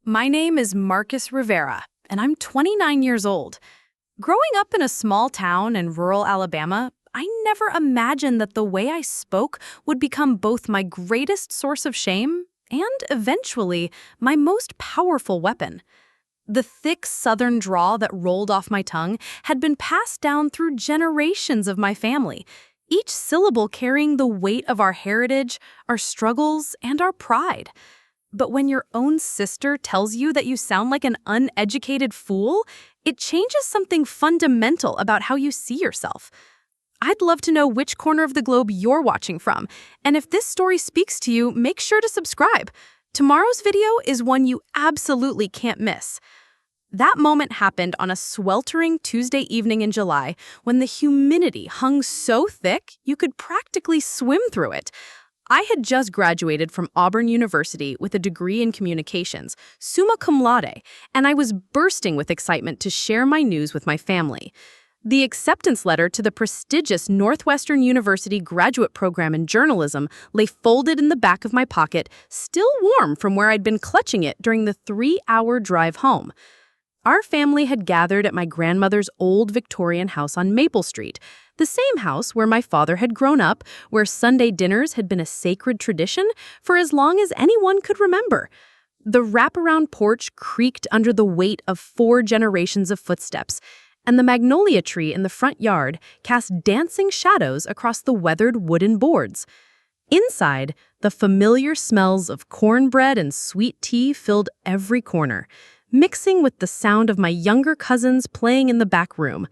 My name is Marcus Rivera, and I'm 29 years old. Growing up in a small town in rural Alabama, I never imagined that the way I spoke would become both my greatest source of shame and, eventually, my most powerful weapon. The thick Southern drawl that rolled off my tongue had been passed down through generations of my family, each syllable carrying the weight of our heritage, our struggles, and our pride. But when your own sister tells you that you sound like an uneducated fool, it changes something fundamental about how you see yourself. I'd love to know which corner of the globe you're watching from, and if this story speaks to you, make sure to subscribe. Tomorrow's video is one you absolutely can't miss. That moment happened on a sweltering Tuesday evening in July when the humidity hung so thick you could practically swim through it. I had just graduated from Auburn University with a degree in communications, summa cum laude, and I was bursting with excitement to share my news with my family. The acceptance letter to the prestigious Northwestern University graduate program in journalism lay folded in the back of my pocket, still warm from where I'd been clutching it during the 3-hour drive home. Our family had gathered at my grandmother's old Victorian house on Maple Street, the same house where my father had grown up, where Sunday dinners had been a sacred tradition for as long as anyone could remember. The wraparound porch creaked under the weight of 4 generations of footsteps, and the magnolia tree in the front yard cast dancing shadows across the weathered wooden boards. Inside, the familiar smells of cornbread and sweet tea filled every corner, mixing with the sound of my younger cousins playing in the back room.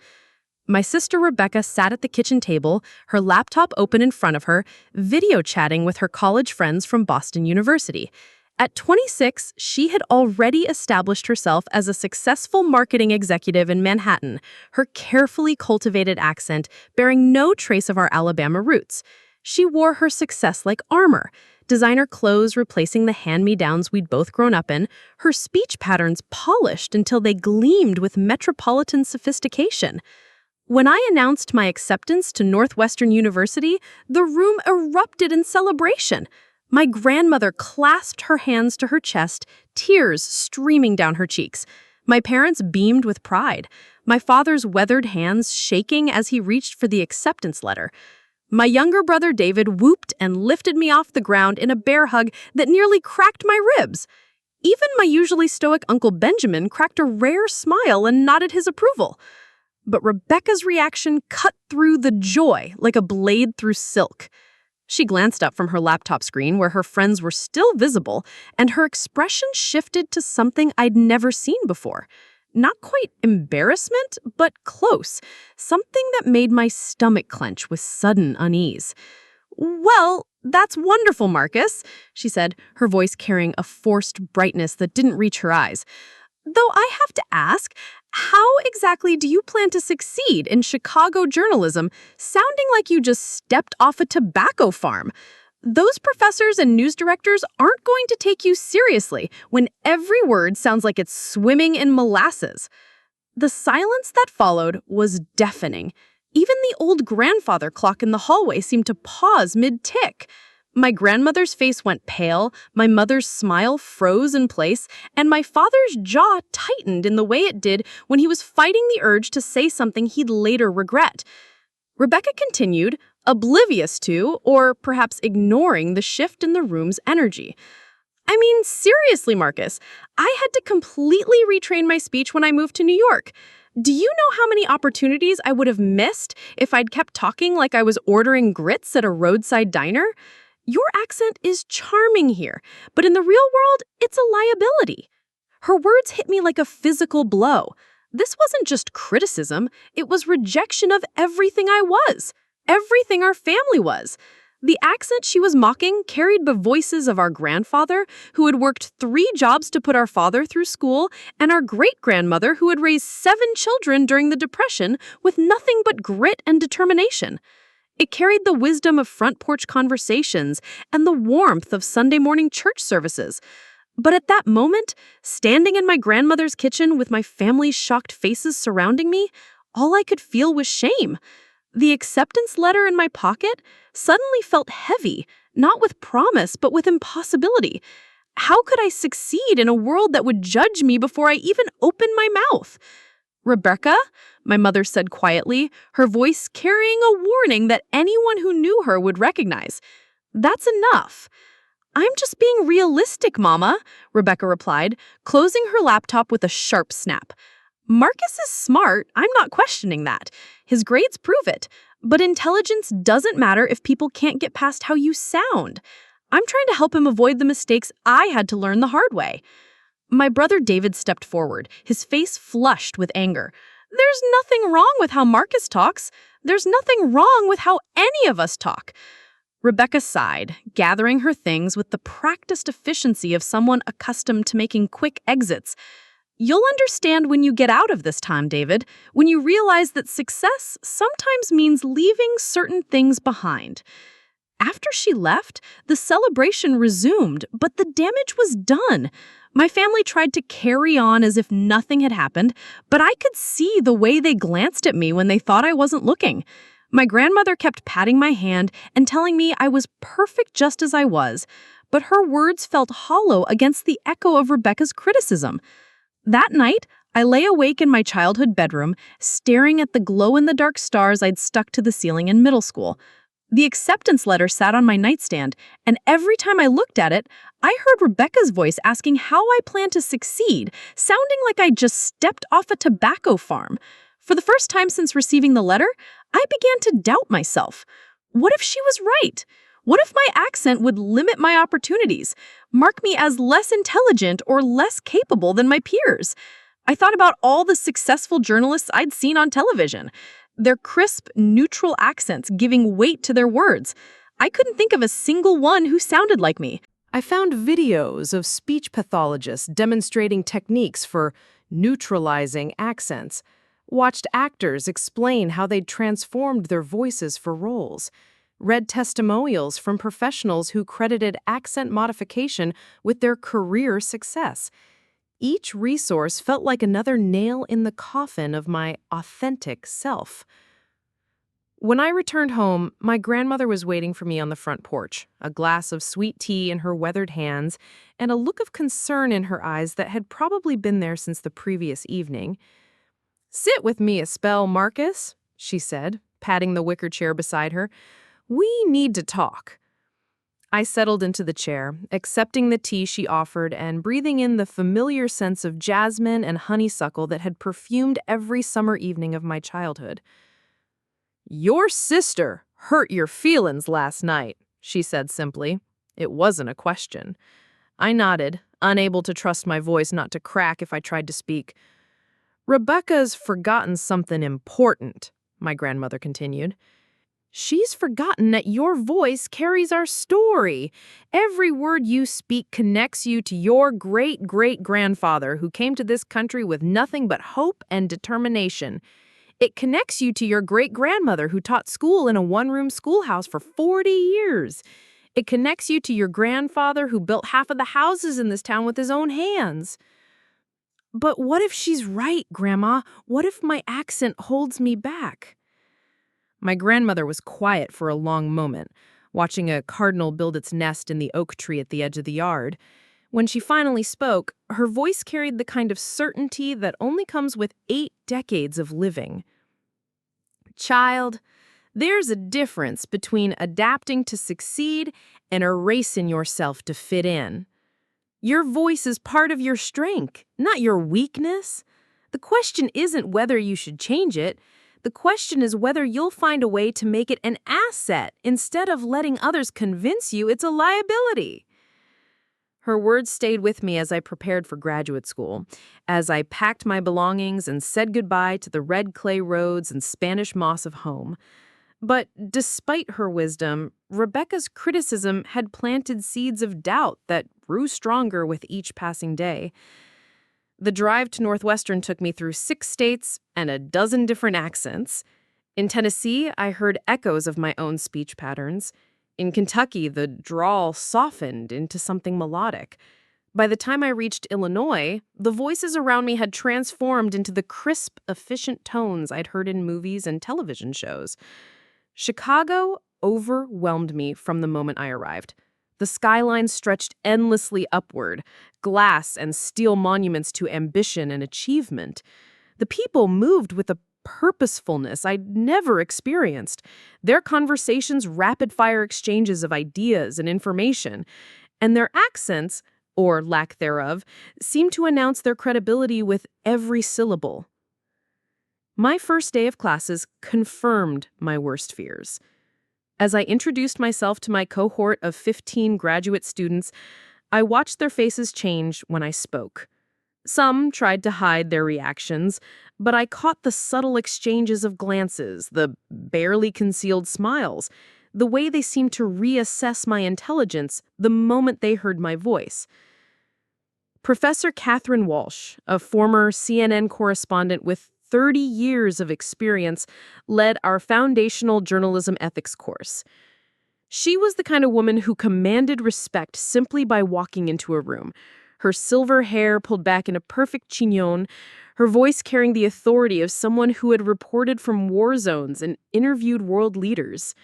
My sister Rebecca sat at the kitchen table, her laptop open in front of her, video chatting with her college friends from Boston University. At 26, she had already established herself as a successful marketing executive in Manhattan, her carefully cultivated accent bearing no trace of our Alabama roots. She wore her success like armor, designer clothes replacing the hand-me-downs we'd both grown up in, her speech patterns polished until they gleamed with metropolitan sophistication. When I announced my acceptance to Northwestern University, the room erupted in celebration. My grandmother clasped her hands to her chest, tears streaming down her cheeks. My parents beamed with pride, my father's weathered hands shaking as he reached for the acceptance letter. My younger brother David whooped and lifted me off the ground in a bear hug that nearly cracked my ribs. Even my usually stoic Uncle Benjamin cracked a rare smile and nodded his approval. But Rebecca's reaction cut through the joy like a blade through silk. She glanced up from her laptop screen where her friends were still visible, and her expression shifted to something I'd never seen before. Not quite embarrassment, but close. Something that made my stomach clench with sudden unease. "Well, that's wonderful, Marcus," she said, her voice carrying a forced brightness that didn't reach her eyes. "Though I have to ask, how exactly do you plan to succeed in Chicago journalism, sounding like you just stepped off a tobacco farm? Those professors and news directors aren't going to take you seriously when every word sounds like it's swimming in molasses." The silence that followed was deafening. Even the old grandfather clock in the hallway seemed to pause mid-tick. My grandmother's face went pale, my mother's smile froze in place, and my father's jaw tightened in the way it did when he was fighting the urge to say something he'd later regret. Rebecca continued, oblivious to, or perhaps ignoring, the shift in the room's energy. "I mean, seriously, Marcus, I had to completely retrain my speech when I moved to New York. Do you know how many opportunities I would have missed if I'd kept talking like I was ordering grits at a roadside diner? Your accent is charming here, but in the real world, it's a liability." Her words hit me like a physical blow. This wasn't just criticism, it was rejection of everything I was, everything our family was. The accent she was mocking carried the voices of our grandfather, who had worked 3 jobs to put our father through school, and our great-grandmother, who had raised 7 children during the Depression with nothing but grit and determination. It carried the wisdom of front porch conversations and the warmth of Sunday morning church services. But at that moment, standing in my grandmother's kitchen with my family's shocked faces surrounding me, all I could feel was shame. The acceptance letter in my pocket suddenly felt heavy, not with promise, but with impossibility. How could I succeed in a world that would judge me before I even opened my mouth? Rebecca, my mother said quietly, her voice carrying a warning that anyone who knew her would recognize. That's enough. I'm just being realistic, Mama, Rebecca replied, closing her laptop with a sharp snap. Marcus is smart, I'm not questioning that. His grades prove it. But intelligence doesn't matter if people can't get past how you sound. I'm trying to help him avoid the mistakes I had to learn the hard way. My brother David stepped forward, his face flushed with anger. There's nothing wrong with how Marcus talks. There's nothing wrong with how any of us talk. Rebecca sighed, gathering her things with the practiced efficiency of someone accustomed to making quick exits. You'll understand when you get out of this time, David, when you realize that success sometimes means leaving certain things behind. After she left, the celebration resumed, but the damage was done. My family tried to carry on as if nothing had happened, but I could see the way they glanced at me when they thought I wasn't looking. My grandmother kept patting my hand and telling me I was perfect just as I was, but her words felt hollow against the echo of Rebecca's criticism. That night, I lay awake in my childhood bedroom, staring at the glow-in-the-dark stars I'd stuck to the ceiling in middle school. The acceptance letter sat on my nightstand, and every time I looked at it, I heard Rebecca's voice asking how I planned to succeed, sounding like I'd just stepped off a tobacco farm. For the first time since receiving the letter, I began to doubt myself. What if she was right? What if my accent would limit my opportunities, mark me as less intelligent or less capable than my peers? I thought about all the successful journalists I'd seen on television, their crisp, neutral accents giving weight to their words. I couldn't think of a single one who sounded like me. I found videos of speech pathologists demonstrating techniques for neutralizing accents, watched actors explain how they'd transformed their voices for roles, read testimonials from professionals who credited accent modification with their career success. Each resource felt like another nail in the coffin of my authentic self. When I returned home, my grandmother was waiting for me on the front porch, a glass of sweet tea in her weathered hands and a look of concern in her eyes that had probably been there since the previous evening. "Sit with me a spell, Marcus," she said, patting the wicker chair beside her. "We need to talk." I settled into the chair, accepting the tea she offered and breathing in the familiar sense of jasmine and honeysuckle that had perfumed every summer evening of my childhood. "Your sister hurt your feelings last night," she said simply. It wasn't a question. I nodded, unable to trust my voice not to crack if I tried to speak. "Rebecca's forgotten something important," my grandmother continued. "She's forgotten that your voice carries our story. Every word you speak connects you to your great-great-grandfather who came to this country with nothing but hope and determination. It connects you to your great-grandmother who taught school in a one-room schoolhouse for 40 years. It connects you to your grandfather who built half of the houses in this town with his own hands." "But what if she's right, Grandma? What if my accent holds me back?" My grandmother was quiet for a long moment, watching a cardinal build its nest in the oak tree at the edge of the yard. When she finally spoke, her voice carried the kind of certainty that only comes with 8 decades of living. "Child, there's a difference between adapting to succeed and erasing yourself to fit in. Your voice is part of your strength, not your weakness. The question isn't whether you should change it. The question is whether you'll find a way to make it an asset instead of letting others convince you it's a liability." Her words stayed with me as I prepared for graduate school, as I packed my belongings and said goodbye to the red clay roads and Spanish moss of home. But despite her wisdom, Rebecca's criticism had planted seeds of doubt that grew stronger with each passing day. The drive to Northwestern took me through 6 states and a dozen different accents. In Tennessee, I heard echoes of my own speech patterns. In Kentucky, the drawl softened into something melodic. By the time I reached Illinois, the voices around me had transformed into the crisp, efficient tones I'd heard in movies and television shows. Chicago overwhelmed me from the moment I arrived. The skyline stretched endlessly upward, glass and steel monuments to ambition and achievement. The people moved with a purposefulness I'd never experienced. Their conversations, rapid-fire exchanges of ideas and information, and their accents, or lack thereof, seemed to announce their credibility with every syllable. My first day of classes confirmed my worst fears. As I introduced myself to my cohort of 15 graduate students, I watched their faces change when I spoke. Some tried to hide their reactions, but I caught the subtle exchanges of glances, the barely concealed smiles, the way they seemed to reassess my intelligence the moment they heard my voice. Professor Catherine Walsh, a former CNN correspondent with 30 years of experience, led our foundational journalism ethics course. She was the kind of woman who commanded respect simply by walking into a room. Her silver hair pulled back in a perfect chignon, her voice carrying the authority of someone who had reported from war zones and interviewed world leaders.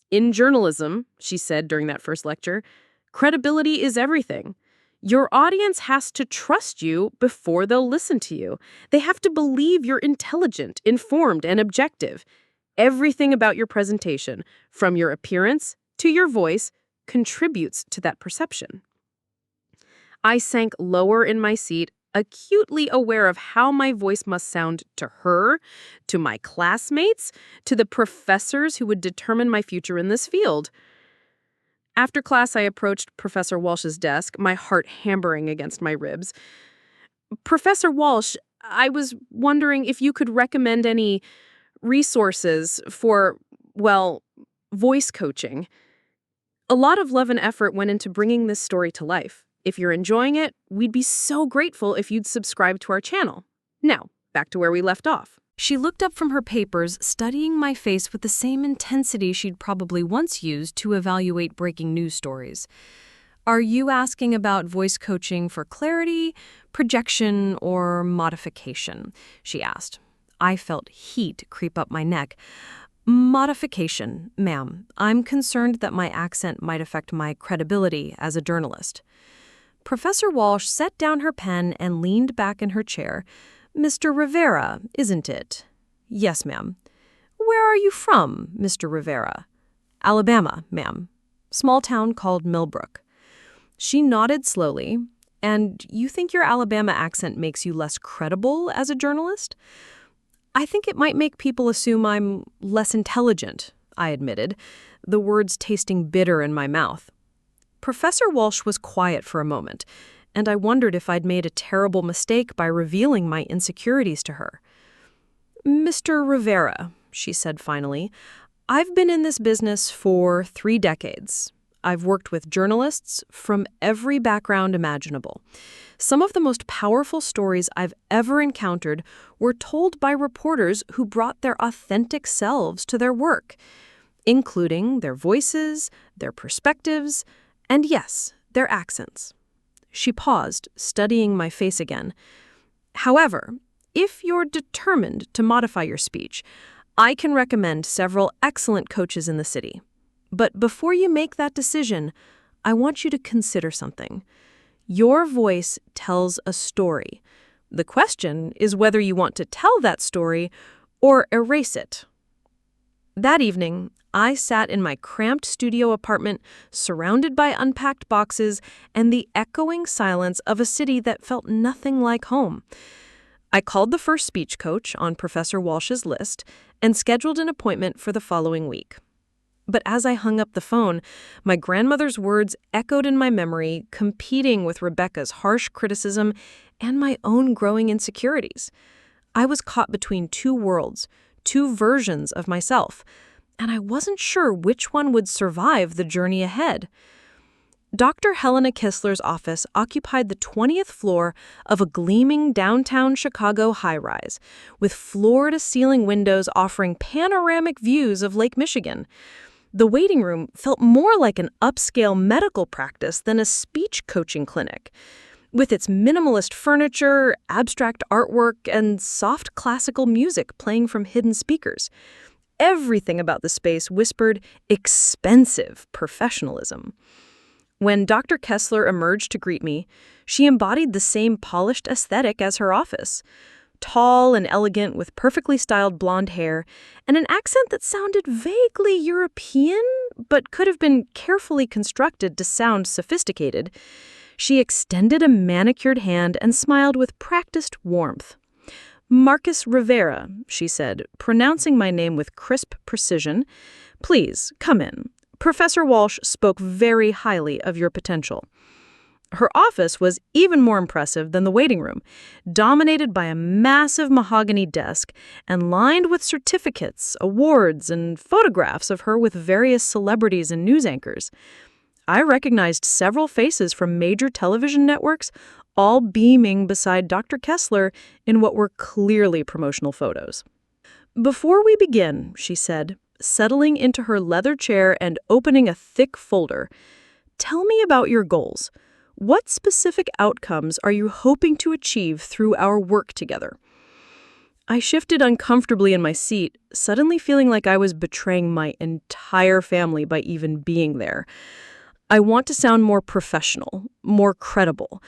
In journalism, she said during that first lecture, credibility is everything. Your audience has to trust you before they'll listen to you. They have to believe you're intelligent, informed, and objective. Everything about your presentation, from your appearance to your voice, contributes to that perception. I sank lower in my seat, acutely aware of how my voice must sound to her, to my classmates, to the professors who would determine my future in this field. After class, I approached Professor Walsh's desk, my heart hammering against my ribs. Professor Walsh, I was wondering if you could recommend any resources for, well, voice coaching. A lot of love and effort went into bringing this story to life. If you're enjoying it, we'd be so grateful if you'd subscribe to our channel. Now, back to where we left off. She looked up from her papers, studying my face with the same intensity she'd probably once used to evaluate breaking news stories. Are you asking about voice coaching for clarity, projection, or modification? She asked. I felt heat creep up my neck. Modification, ma'am. I'm concerned that my accent might affect my credibility as a journalist. Professor Walsh set down her pen and leaned back in her chair. Mr. Rivera, isn't it? Yes, ma'am. Where are you from, Mr. Rivera? Alabama, ma'am. Small town called Millbrook. She nodded slowly. And you think your Alabama accent makes you less credible as a journalist? I think it might make people assume I'm less intelligent, I admitted, the words tasting bitter in my mouth. Professor Walsh was quiet for a moment, and I wondered if I'd made a terrible mistake by revealing my insecurities to her. Mr. Rivera, she said finally, I've been in this business for 3 decades. I've worked with journalists from every background imaginable. Some of the most powerful stories I've ever encountered were told by reporters who brought their authentic selves to their work, including their voices, their perspectives, and yes, their accents. She paused, studying my face again. However, if you're determined to modify your speech, I can recommend several excellent coaches in the city. But before you make that decision, I want you to consider something. Your voice tells a story. The question is whether you want to tell that story or erase it. That evening, I sat in my cramped studio apartment, surrounded by unpacked boxes and the echoing silence of a city that felt nothing like home. I called the first speech coach on Professor Walsh's list and scheduled an appointment for the following week. But as I hung up the phone, my grandmother's words echoed in my memory, competing with Rebecca's harsh criticism and my own growing insecurities. I was caught between 2 worlds, 2 versions of myself, and I wasn't sure which one would survive the journey ahead. Dr. Helena Kistler's office occupied the 20th floor of a gleaming downtown Chicago high-rise, with floor-to-ceiling windows offering panoramic views of Lake Michigan. The waiting room felt more like an upscale medical practice than a speech coaching clinic. With its minimalist furniture, abstract artwork, and soft classical music playing from hidden speakers. everything about the space whispered expensive professionalism. When Dr. Kessler emerged to greet me, she embodied the same polished aesthetic as her office. Tall and elegant with perfectly styled blonde hair and an accent that sounded vaguely European but could have been carefully constructed to sound sophisticated. She extended a manicured hand and smiled with practiced warmth. "Marcus Rivera," she said, pronouncing my name with crisp precision. "Please, come in. Professor Walsh spoke very highly of your potential." Her office was even more impressive than the waiting room, dominated by a massive mahogany desk and lined with certificates, awards, and photographs of her with various celebrities and news anchors. I recognized several faces from major television networks, all beaming beside Dr. Kessler in what were clearly promotional photos. "Before we begin," she said, settling into her leather chair and opening a thick folder, "tell me about your goals. What specific outcomes are you hoping to achieve through our work together?" I shifted uncomfortably in my seat, suddenly feeling like I was betraying my entire family by even being there. "I want to sound more professional, more credible.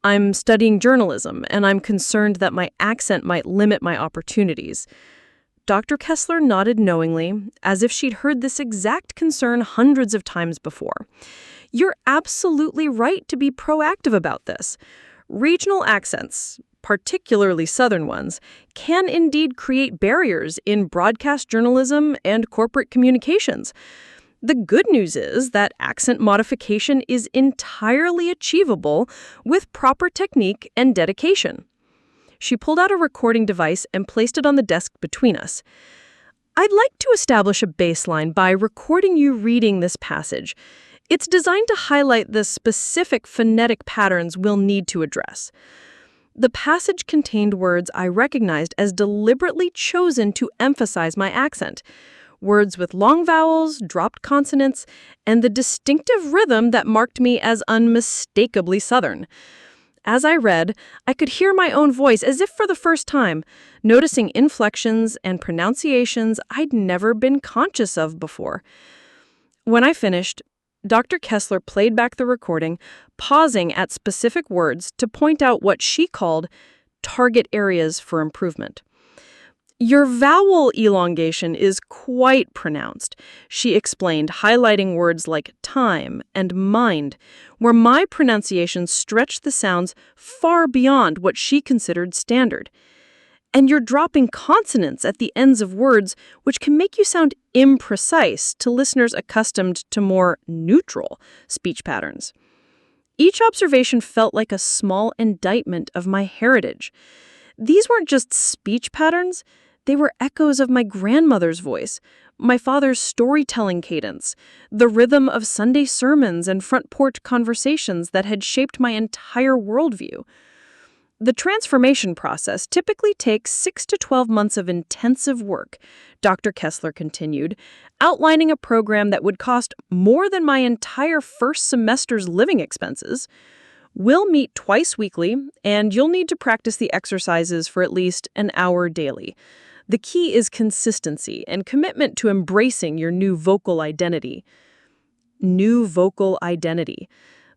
I'm studying journalism, and I'm concerned that my accent might limit my opportunities." Dr. Kessler nodded knowingly, as if she'd heard this exact concern hundreds of times before. "You're absolutely right to be proactive about this. Regional accents, particularly Southern ones, can indeed create barriers in broadcast journalism and corporate communications. The good news is that accent modification is entirely achievable with proper technique and dedication." She pulled out a recording device and placed it on the desk between us. "I'd like to establish a baseline by recording you reading this passage. It's designed to highlight the specific phonetic patterns we'll need to address." The passage contained words I recognized as deliberately chosen to emphasize my accent. Words with long vowels, dropped consonants, and the distinctive rhythm that marked me as unmistakably Southern. As I read, I could hear my own voice as if for the first time, noticing inflections and pronunciations I'd never been conscious of before. When I finished, Dr. Kessler played back the recording, pausing at specific words to point out what she called target areas for improvement. "Your vowel elongation is quite pronounced," she explained, highlighting words like time and mind, where my pronunciation stretched the sounds far beyond what she considered standard. "And you're dropping consonants at the ends of words, which can make you sound imprecise to listeners accustomed to more neutral speech patterns." Each observation felt like a small indictment of my heritage. These weren't just speech patterns. They were echoes of my grandmother's voice, my father's storytelling cadence, the rhythm of Sunday sermons and front porch conversations that had shaped my entire worldview. The transformation process typically takes 6 to 12 months of intensive work, Dr. Kessler continued, outlining a program that would cost more than my entire first semester's living expenses. "We'll meet twice weekly, and you'll need to practice the exercises for at least an hour daily. The key is consistency and commitment to embracing your new vocal identity." New vocal identity.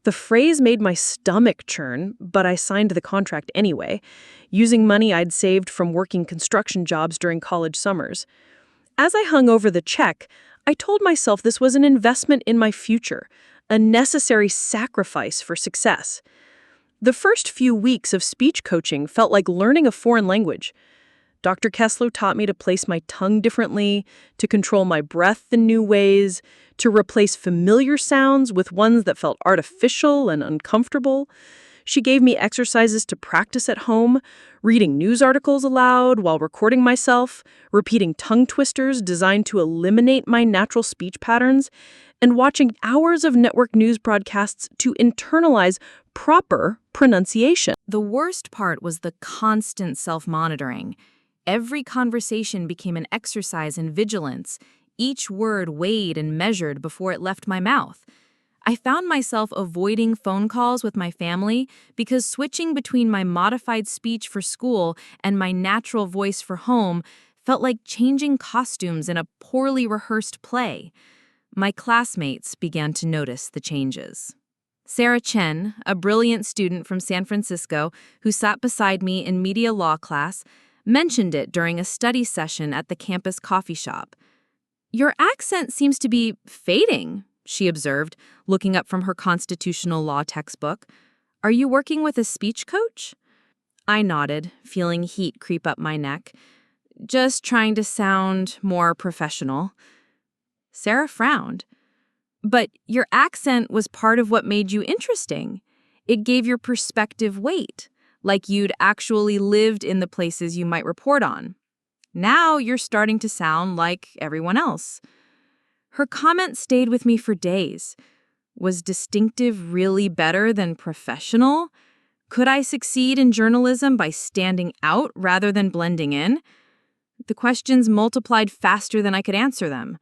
The phrase made my stomach churn, but I signed the contract anyway, using money I'd saved from working construction jobs during college summers. As I hung over the check, I told myself this was an investment in my future, a necessary sacrifice for success. The first few weeks of speech coaching felt like learning a foreign language. Dr. Kessler taught me to place my tongue differently, to control my breath in new ways, to replace familiar sounds with ones that felt artificial and uncomfortable. She gave me exercises to practice at home, reading news articles aloud while recording myself, repeating tongue twisters designed to eliminate my natural speech patterns, and watching hours of network news broadcasts to internalize proper pronunciation. The worst part was the constant self-monitoring. Every conversation became an exercise in vigilance, each word weighed and measured before it left my mouth. I found myself avoiding phone calls with my family because switching between my modified speech for school and my natural voice for home felt like changing costumes in a poorly rehearsed play. My classmates began to notice the changes. Sarah Chen, a brilliant student from San Francisco who sat beside me in media law class, mentioned it during a study session at the campus coffee shop. "Your accent seems to be fading," she observed, looking up from her constitutional law textbook. "Are you working with a speech coach?" I nodded, feeling heat creep up my neck. "Just trying to sound more professional." Sarah frowned. "But your accent was part of what made you interesting. It gave your perspective weight, like you'd actually lived in the places you might report on. Now you're starting to sound like everyone else." Her comment stayed with me for days. Was distinctive really better than professional? Could I succeed in journalism by standing out rather than blending in? The questions multiplied faster than I could answer them.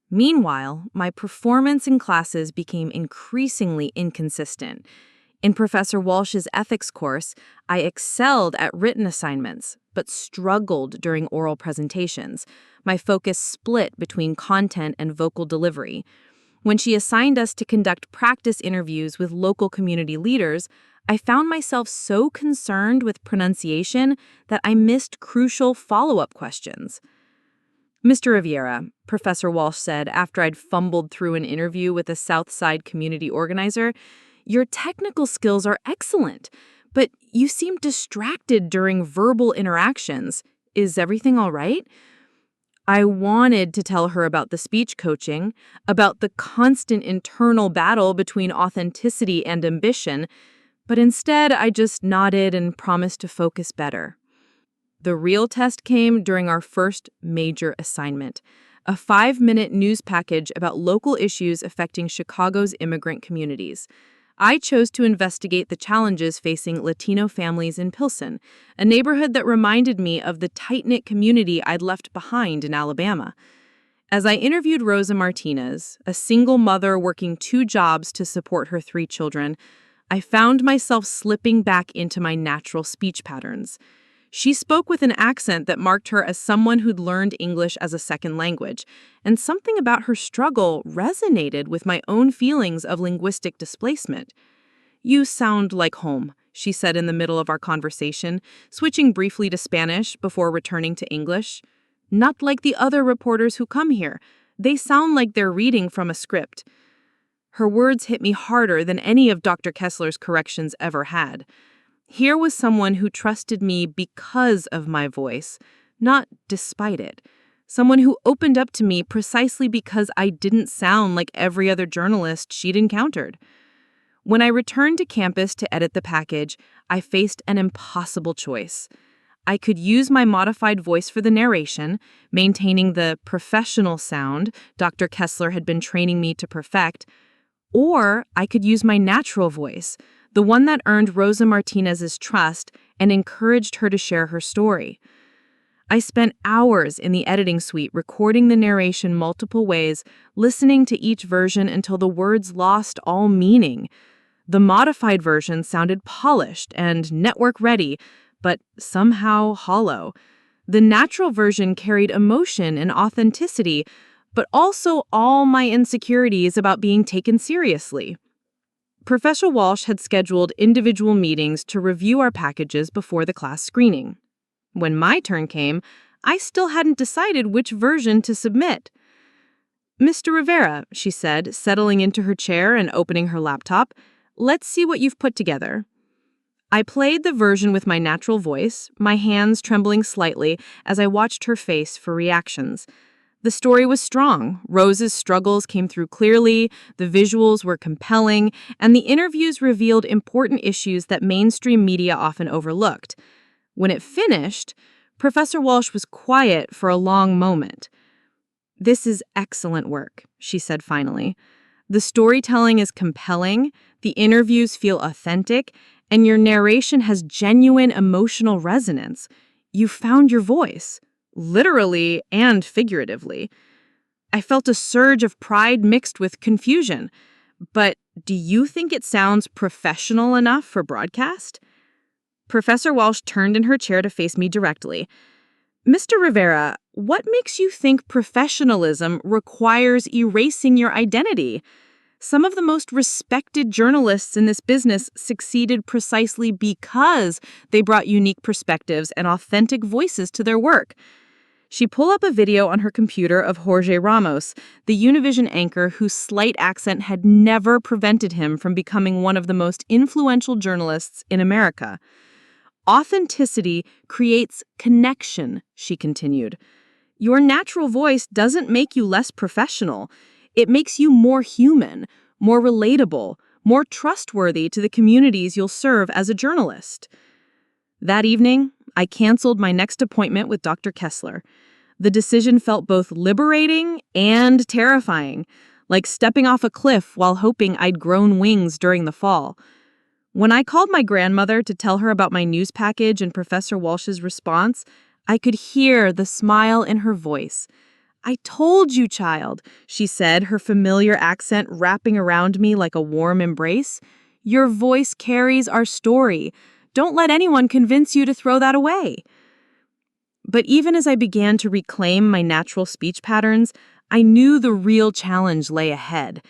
Meanwhile, my performance in classes became increasingly inconsistent. In Professor Walsh's ethics course, I excelled at written assignments, but struggled during oral presentations. My focus split between content and vocal delivery. When she assigned us to conduct practice interviews with local community leaders, I found myself so concerned with pronunciation that I missed crucial follow-up questions. "Mr. Riviera," Professor Walsh said after I'd fumbled through an interview with a Southside community organizer, "your technical skills are excellent, but you seem distracted during verbal interactions. Is everything all right?" I wanted to tell her about the speech coaching, about the constant internal battle between authenticity and ambition, but instead I just nodded and promised to focus better. The real test came during our first major assignment, a 5-minute news package about local issues affecting Chicago's immigrant communities. I chose to investigate the challenges facing Latino families in Pilsen, a neighborhood that reminded me of the tight-knit community I'd left behind in Alabama. As I interviewed Rosa Martinez, a single mother working 2 jobs to support her 3 children, I found myself slipping back into my natural speech patterns. She spoke with an accent that marked her as someone who'd learned English as a second language, and something about her struggle resonated with my own feelings of linguistic displacement. "You sound like home," she said in the middle of our conversation, switching briefly to Spanish before returning to English. "Not like the other reporters who come here. They sound like they're reading from a script." Her words hit me harder than any of Dr. Kessler's corrections ever had. Here was someone who trusted me because of my voice, not despite it. Someone who opened up to me precisely because I didn't sound like every other journalist she'd encountered. When I returned to campus to edit the package, I faced an impossible choice. I could use my modified voice for the narration, maintaining the professional sound Dr. Kessler had been training me to perfect, or I could use my natural voice, the one that earned Rosa Martinez's trust and encouraged her to share her story. I spent hours in the editing suite recording the narration multiple ways, listening to each version until the words lost all meaning. The modified version sounded polished and network-ready, but somehow hollow. The natural version carried emotion and authenticity, but also all my insecurities about being taken seriously. Professor Walsh had scheduled individual meetings to review our packages before the class screening. When my turn came, I still hadn't decided which version to submit. "Mr. Rivera," she said, settling into her chair and opening her laptop, "let's see what you've put together." I played the version with my natural voice, my hands trembling slightly as I watched her face for reactions. The story was strong. Rose's struggles came through clearly, the visuals were compelling, and the interviews revealed important issues that mainstream media often overlooked. When it finished, Professor Walsh was quiet for a long moment. "This is excellent work," she said finally. "The storytelling is compelling, the interviews feel authentic, and your narration has genuine emotional resonance. You found your voice. Literally and figuratively." I felt a surge of pride mixed with confusion. "But do you think it sounds professional enough for broadcast?" Professor Walsh turned in her chair to face me directly. Mr. Rivera, what makes you think professionalism requires erasing your identity? Some of the most respected journalists in this business succeeded precisely because they brought unique perspectives and authentic voices to their work. She pulled up a video on her computer of Jorge Ramos, the Univision anchor whose slight accent had never prevented him from becoming one of the most influential journalists in America. Authenticity creates connection, she continued. Your natural voice doesn't make you less professional. It makes you more human, more relatable, more trustworthy to the communities you'll serve as a journalist. That evening, I canceled my next appointment with Dr. Kessler. The decision felt both liberating and terrifying, like stepping off a cliff while hoping I'd grown wings during the fall. When I called my grandmother to tell her about my news package and Professor Walsh's response, I could hear the smile in her voice. "I told you, child," she said, her familiar accent wrapping around me like a warm embrace. "Your voice carries our story. Don't let anyone convince you to throw that away." But even as I began to reclaim my natural speech patterns, I knew the real challenge lay ahead.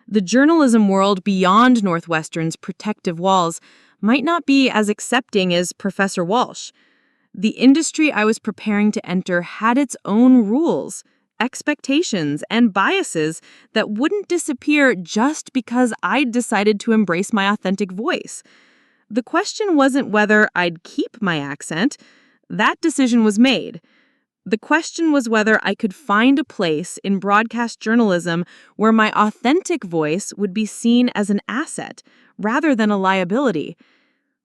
The journalism world beyond Northwestern's protective walls might not be as accepting as Professor Walsh. The industry I was preparing to enter had its own rules, expectations, and biases that wouldn't disappear just because I'd decided to embrace my authentic voice. The question wasn't whether I'd keep my accent. That decision was made. The question was whether I could find a place in broadcast journalism where my authentic voice would be seen as an asset rather than a liability,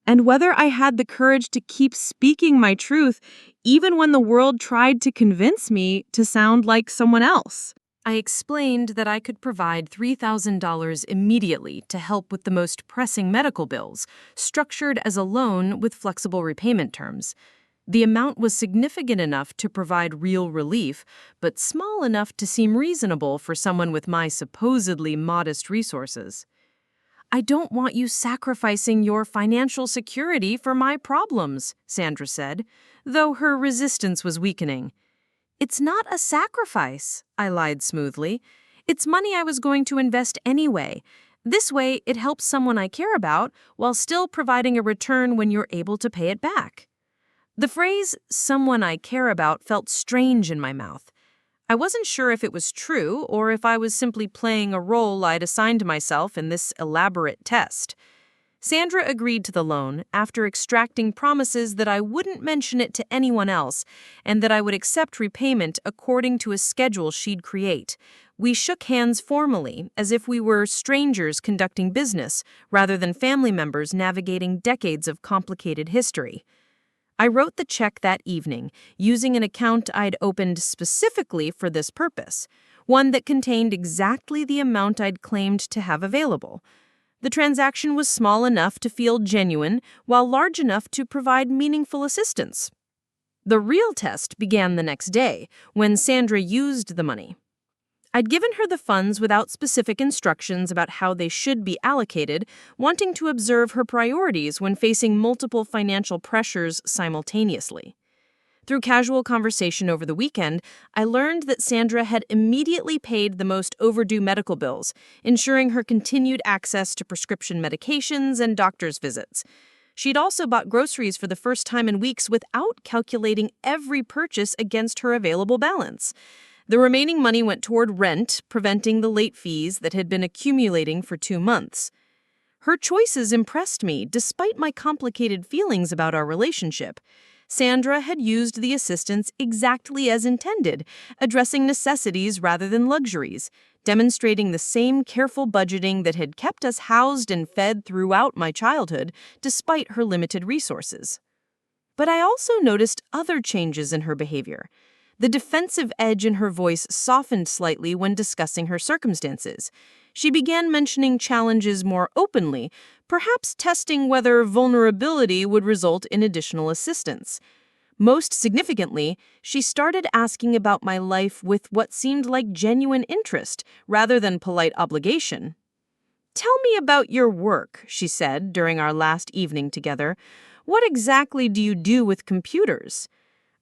and whether I had the courage to keep speaking my truth even when the world tried to convince me to sound like someone else. I explained that I could provide $3,000 immediately to help with the most pressing medical bills, structured as a loan with flexible repayment terms. The amount was significant enough to provide real relief, but small enough to seem reasonable for someone with my supposedly modest resources. "I don't want you sacrificing your financial security for my problems," Sandra said, though her resistance was weakening. "It's not a sacrifice," I lied smoothly. "It's money I was going to invest anyway. This way, it helps someone I care about while still providing a return when you're able to pay it back." The phrase, "someone I care about," felt strange in my mouth. I wasn't sure if it was true or if I was simply playing a role I'd assigned myself in this elaborate test. Sandra agreed to the loan after extracting promises that I wouldn't mention it to anyone else and that I would accept repayment according to a schedule she'd create. We shook hands formally, as if we were strangers conducting business rather than family members navigating decades of complicated history. I wrote the check that evening, using an account I'd opened specifically for this purpose, one that contained exactly the amount I'd claimed to have available. The transaction was small enough to feel genuine, while large enough to provide meaningful assistance. The real test began the next day, when Sandra used the money. I'd given her the funds without specific instructions about how they should be allocated, wanting to observe her priorities when facing multiple financial pressures simultaneously. Through casual conversation over the weekend, I learned that Sandra had immediately paid the most overdue medical bills, ensuring her continued access to prescription medications and doctor's visits. She'd also bought groceries for the first time in weeks without calculating every purchase against her available balance. The remaining money went toward rent, preventing the late fees that had been accumulating for 2 months. Her choices impressed me, despite my complicated feelings about our relationship. Sandra had used the assistance exactly as intended, addressing necessities rather than luxuries, demonstrating the same careful budgeting that had kept us housed and fed throughout my childhood, despite her limited resources. But I also noticed other changes in her behavior. The defensive edge in her voice softened slightly when discussing her circumstances. She began mentioning challenges more openly, perhaps testing whether vulnerability would result in additional assistance. Most significantly, she started asking about my life with what seemed like genuine interest rather than polite obligation. "Tell me about your work," she said during our last evening together. "What exactly do you do with computers?"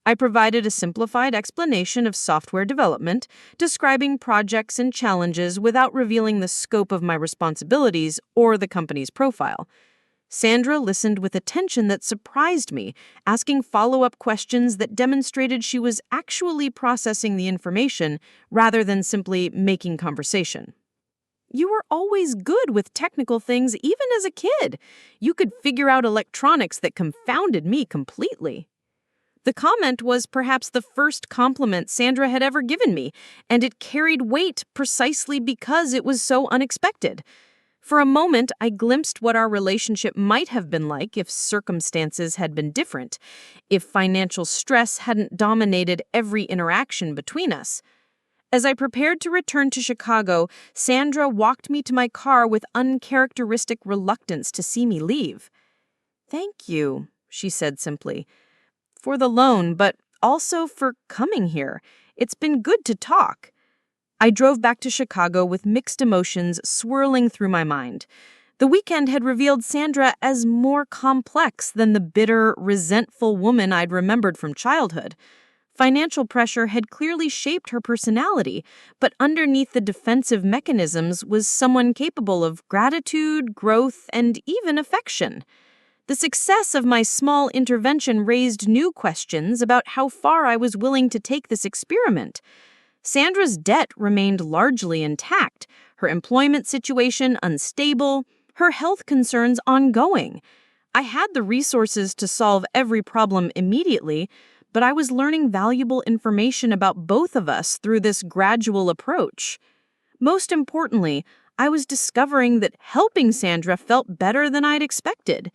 I provided a simplified explanation of software development, describing projects and challenges without revealing the scope of my responsibilities or the company's profile. Sandra listened with attention that surprised me, asking follow-up questions that demonstrated she was actually processing the information rather than simply making conversation. "You were always good with technical things even as a kid. You could figure out electronics that confounded me completely." The comment was perhaps the first compliment Sandra had ever given me, and it carried weight precisely because it was so unexpected. For a moment, I glimpsed what our relationship might have been like if circumstances had been different, if financial stress hadn't dominated every interaction between us. As I prepared to return to Chicago, Sandra walked me to my car with uncharacteristic reluctance to see me leave. "Thank you," she said simply, "for the loan, but also for coming here. It's been good to talk." I drove back to Chicago with mixed emotions swirling through my mind. The weekend had revealed Sandra as more complex than the bitter, resentful woman I'd remembered from childhood. Financial pressure had clearly shaped her personality, but underneath the defensive mechanisms was someone capable of gratitude, growth, and even affection. The success of my small intervention raised new questions about how far I was willing to take this experiment. Sandra's debt remained largely intact, her employment situation unstable, her health concerns ongoing. I had the resources to solve every problem immediately, but I was learning valuable information about both of us through this gradual approach. Most importantly, I was discovering that helping Sandra felt better than I'd expected.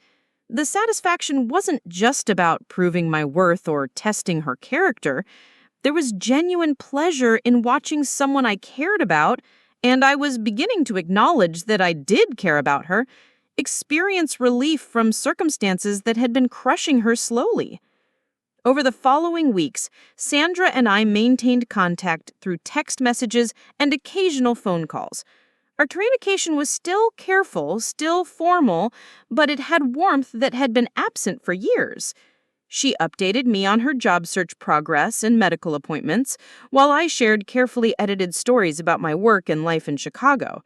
The satisfaction wasn't just about proving my worth or testing her character. There was genuine pleasure in watching someone I cared about, and I was beginning to acknowledge that I did care about her, experience relief from circumstances that had been crushing her slowly. Over the following weeks, Sandra and I maintained contact through text messages and occasional phone calls. Our communication was still careful, still formal, but it had warmth that had been absent for years. She updated me on her job search progress and medical appointments, while I shared carefully edited stories about my work and life in Chicago.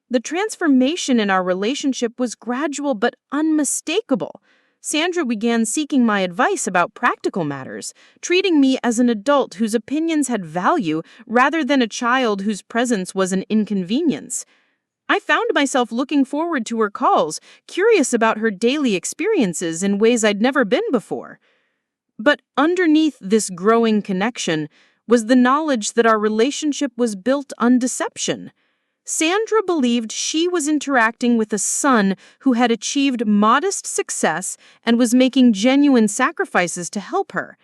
The transformation in our relationship was gradual but unmistakable. Sandra began seeking my advice about practical matters, treating me as an adult whose opinions had value rather than a child whose presence was an inconvenience. I found myself looking forward to her calls, curious about her daily experiences in ways I'd never been before. But underneath this growing connection was the knowledge that our relationship was built on deception. Sandra believed she was interacting with a son who had achieved modest success and was making genuine sacrifices to help her.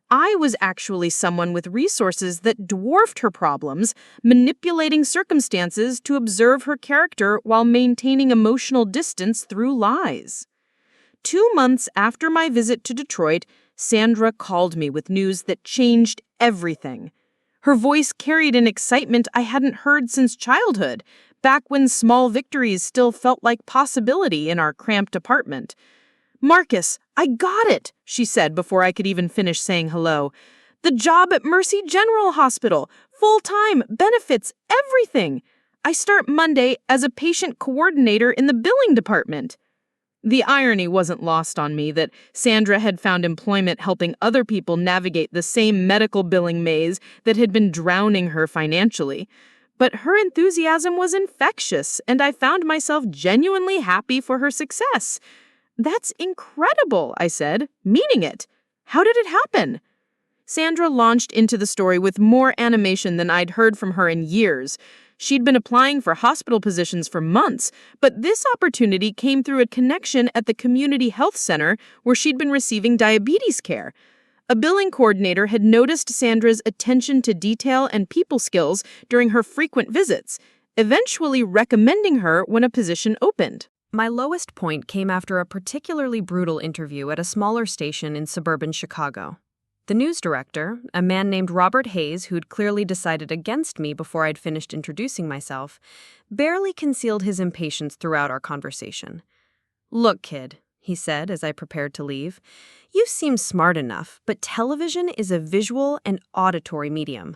I was actually someone with resources that dwarfed her problems, manipulating circumstances to observe her character while maintaining emotional distance through lies. 2 months after my visit to Detroit, Sandra called me with news that changed everything. Her voice carried an excitement I hadn't heard since childhood, back when small victories still felt like possibility in our cramped apartment. "Marcus, I got it," she said before I could even finish saying hello. "The job at Mercy General Hospital, full-time, benefits, everything. I start Monday as a patient coordinator in the billing department." The irony wasn't lost on me that Sandra had found employment helping other people navigate the same medical billing maze that had been drowning her financially. But her enthusiasm was infectious, and I found myself genuinely happy for her success. "That's incredible," I said, meaning it. "How did it happen?" Sandra launched into the story with more animation than I'd heard from her in years. She'd been applying for hospital positions for months, but this opportunity came through a connection at the community health center where she'd been receiving diabetes care. A billing coordinator had noticed Sandra's attention to detail and people skills during her frequent visits, eventually recommending her when a position opened. My lowest point came after a particularly brutal interview at a smaller station in suburban Chicago. The news director, a man named Robert Hayes who'd clearly decided against me before I'd finished introducing myself, barely concealed his impatience throughout our conversation. "Look, kid," he said as I prepared to leave. "You seem smart enough, but television is a visual and auditory medium.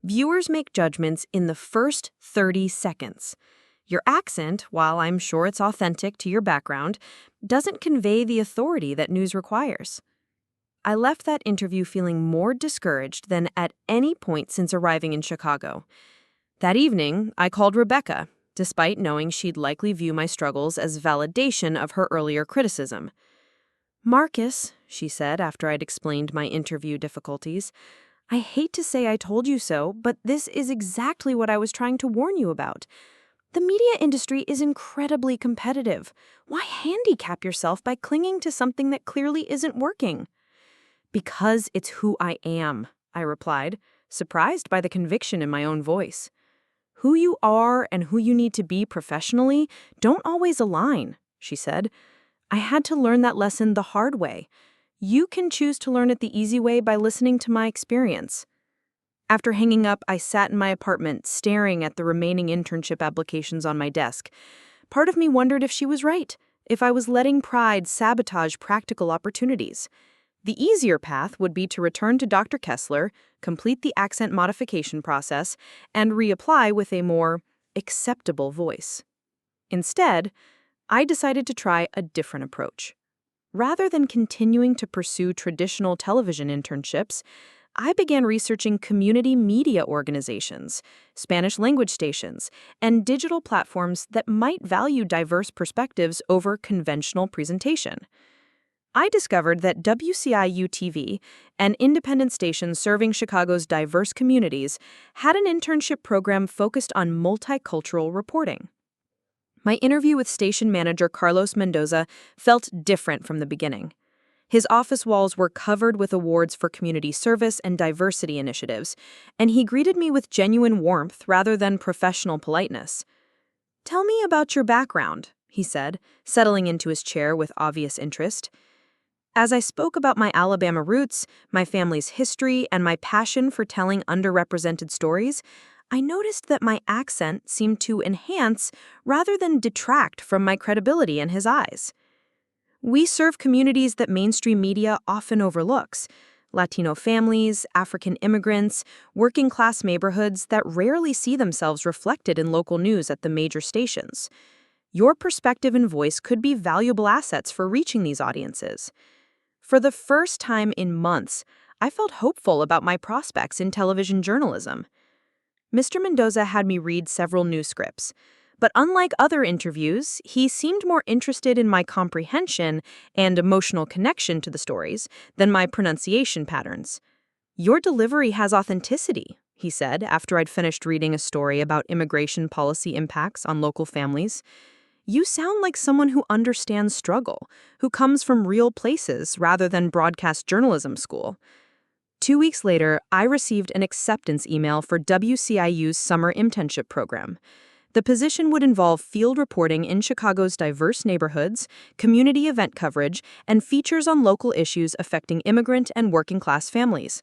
Viewers make judgments in the first 30 seconds. Your accent, while I'm sure it's authentic to your background, doesn't convey the authority that news requires." I left that interview feeling more discouraged than at any point since arriving in Chicago. That evening, I called Rebecca, despite knowing she'd likely view my struggles as validation of her earlier criticism. "Marcus," she said after I'd explained my interview difficulties, "I hate to say I told you so, but this is exactly what I was trying to warn you about. The media industry is incredibly competitive. Why handicap yourself by clinging to something that clearly isn't working?" "Because it's who I am," I replied, surprised by the conviction in my own voice. "Who you are and who you need to be professionally don't always align," she said. "I had to learn that lesson the hard way. You can choose to learn it the easy way by listening to my experience." After hanging up, I sat in my apartment, staring at the remaining internship applications on my desk. Part of me wondered if she was right, if I was letting pride sabotage practical opportunities. The easier path would be to return to Dr. Kessler, complete the accent modification process, and reapply with a more acceptable voice. Instead, I decided to try a different approach. Rather than continuing to pursue traditional television internships, I began researching community media organizations, Spanish language stations, and digital platforms that might value diverse perspectives over conventional presentation. I discovered that WCIU-TV, an independent station serving Chicago's diverse communities, had an internship program focused on multicultural reporting. My interview with station manager Carlos Mendoza felt different from the beginning. His office walls were covered with awards for community service and diversity initiatives, and he greeted me with genuine warmth rather than professional politeness. "Tell me about your background," he said, settling into his chair with obvious interest. As I spoke about my Alabama roots, my family's history, and my passion for telling underrepresented stories, I noticed that my accent seemed to enhance rather than detract from my credibility in his eyes. "We serve communities that mainstream media often overlooks: Latino families, African immigrants, working-class neighborhoods that rarely see themselves reflected in local news at the major stations. Your perspective and voice could be valuable assets for reaching these audiences." For the first time in months, I felt hopeful about my prospects in television journalism. Mr. Mendoza had me read several news scripts, but unlike other interviews, he seemed more interested in my comprehension and emotional connection to the stories than my pronunciation patterns. "Your delivery has authenticity," he said after I'd finished reading a story about immigration policy impacts on local families. "You sound like someone who understands struggle, who comes from real places rather than broadcast journalism school." 2 weeks later, I received an acceptance email for WCIU's summer internship program. The position would involve field reporting in Chicago's diverse neighborhoods, community event coverage, and features on local issues affecting immigrant and working-class families.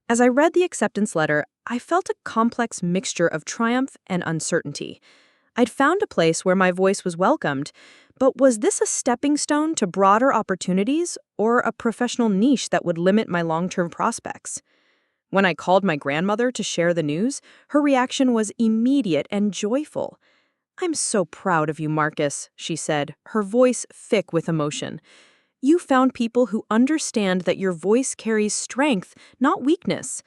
As I read the acceptance letter, I felt a complex mixture of triumph and uncertainty. I'd found a place where my voice was welcomed, but was this a stepping stone to broader opportunities or a professional niche that would limit my long-term prospects? When I called my grandmother to share the news, her reaction was immediate and joyful. "I'm so proud of you, Marcus," she said, her voice thick with emotion. "You found people who understand that your voice carries strength, not weakness."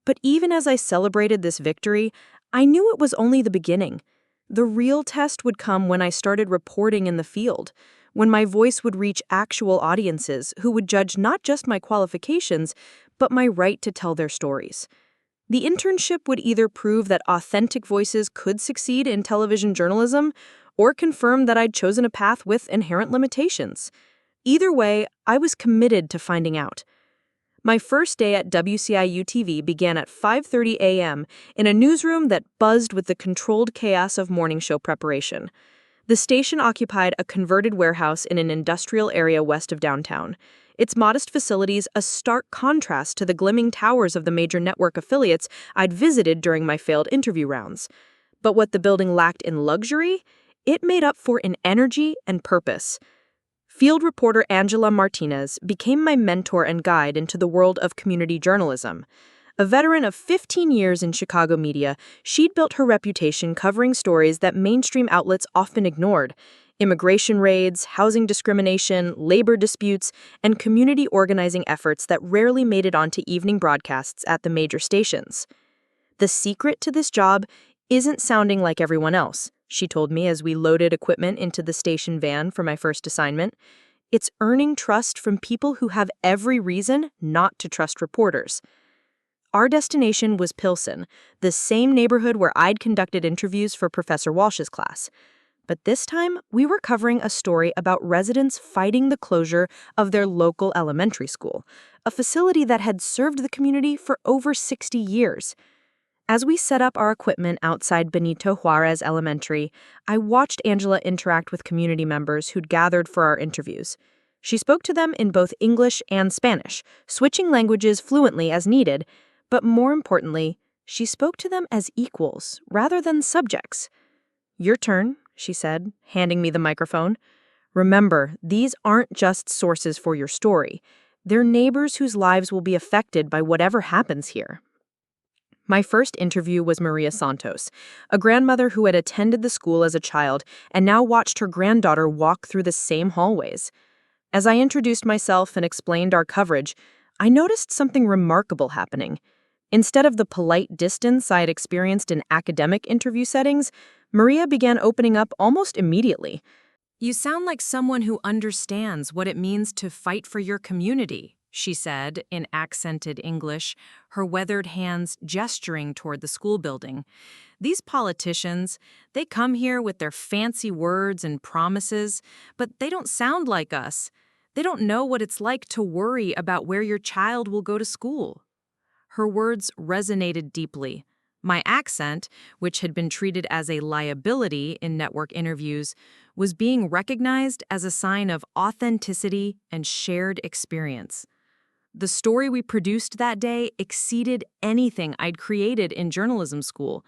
But even as I celebrated this victory, I knew it was only the beginning. The real test would come when I started reporting in the field, when my voice would reach actual audiences who would judge not just my qualifications, but my right to tell their stories. The internship would either prove that authentic voices could succeed in television journalism, or confirm that I'd chosen a path with inherent limitations. Either way, I was committed to finding out. My first day at WCIU-TV began at 5:30 a.m. in a newsroom that buzzed with the controlled chaos of morning show preparation. The station occupied a converted warehouse in an industrial area west of downtown, its modest facilities a stark contrast to the glimmering towers of the major network affiliates I'd visited during my failed interview rounds. But what the building lacked in luxury, it made up for in energy and purpose. Field reporter Angela Martinez became my mentor and guide into the world of community journalism. A veteran of 15 years in Chicago media, she'd built her reputation covering stories that mainstream outlets often ignored: immigration raids, housing discrimination, labor disputes, and community organizing efforts that rarely made it onto evening broadcasts at the major stations. The secret to this job isn't sounding like everyone else, she told me as we loaded equipment into the station van for my first assignment. It's earning trust from people who have every reason not to trust reporters. Our destination was Pilsen, the same neighborhood where I'd conducted interviews for Professor Walsh's class. But this time, we were covering a story about residents fighting the closure of their local elementary school, a facility that had served the community for over 60 years. As we set up our equipment outside Benito Juarez Elementary, I watched Angela interact with community members who'd gathered for our interviews. She spoke to them in both English and Spanish, switching languages fluently as needed, but more importantly, she spoke to them as equals rather than subjects. "Your turn," she said, handing me the microphone. "Remember, these aren't just sources for your story. They're neighbors whose lives will be affected by whatever happens here." My first interview was Maria Santos, a grandmother who had attended the school as a child and now watched her granddaughter walk through the same hallways. As I introduced myself and explained our coverage, I noticed something remarkable happening. Instead of the polite distance I had experienced in academic interview settings, Maria began opening up almost immediately. "You sound like someone who understands what it means to fight for your community," she said in accented English, her weathered hands gesturing toward the school building. "These politicians, they come here with their fancy words and promises, but they don't sound like us. They don't know what it's like to worry about where your child will go to school." Her words resonated deeply. My accent, which had been treated as a liability in network interviews, was being recognized as a sign of authenticity and shared experience. The story we produced that day exceeded anything I'd created in journalism school.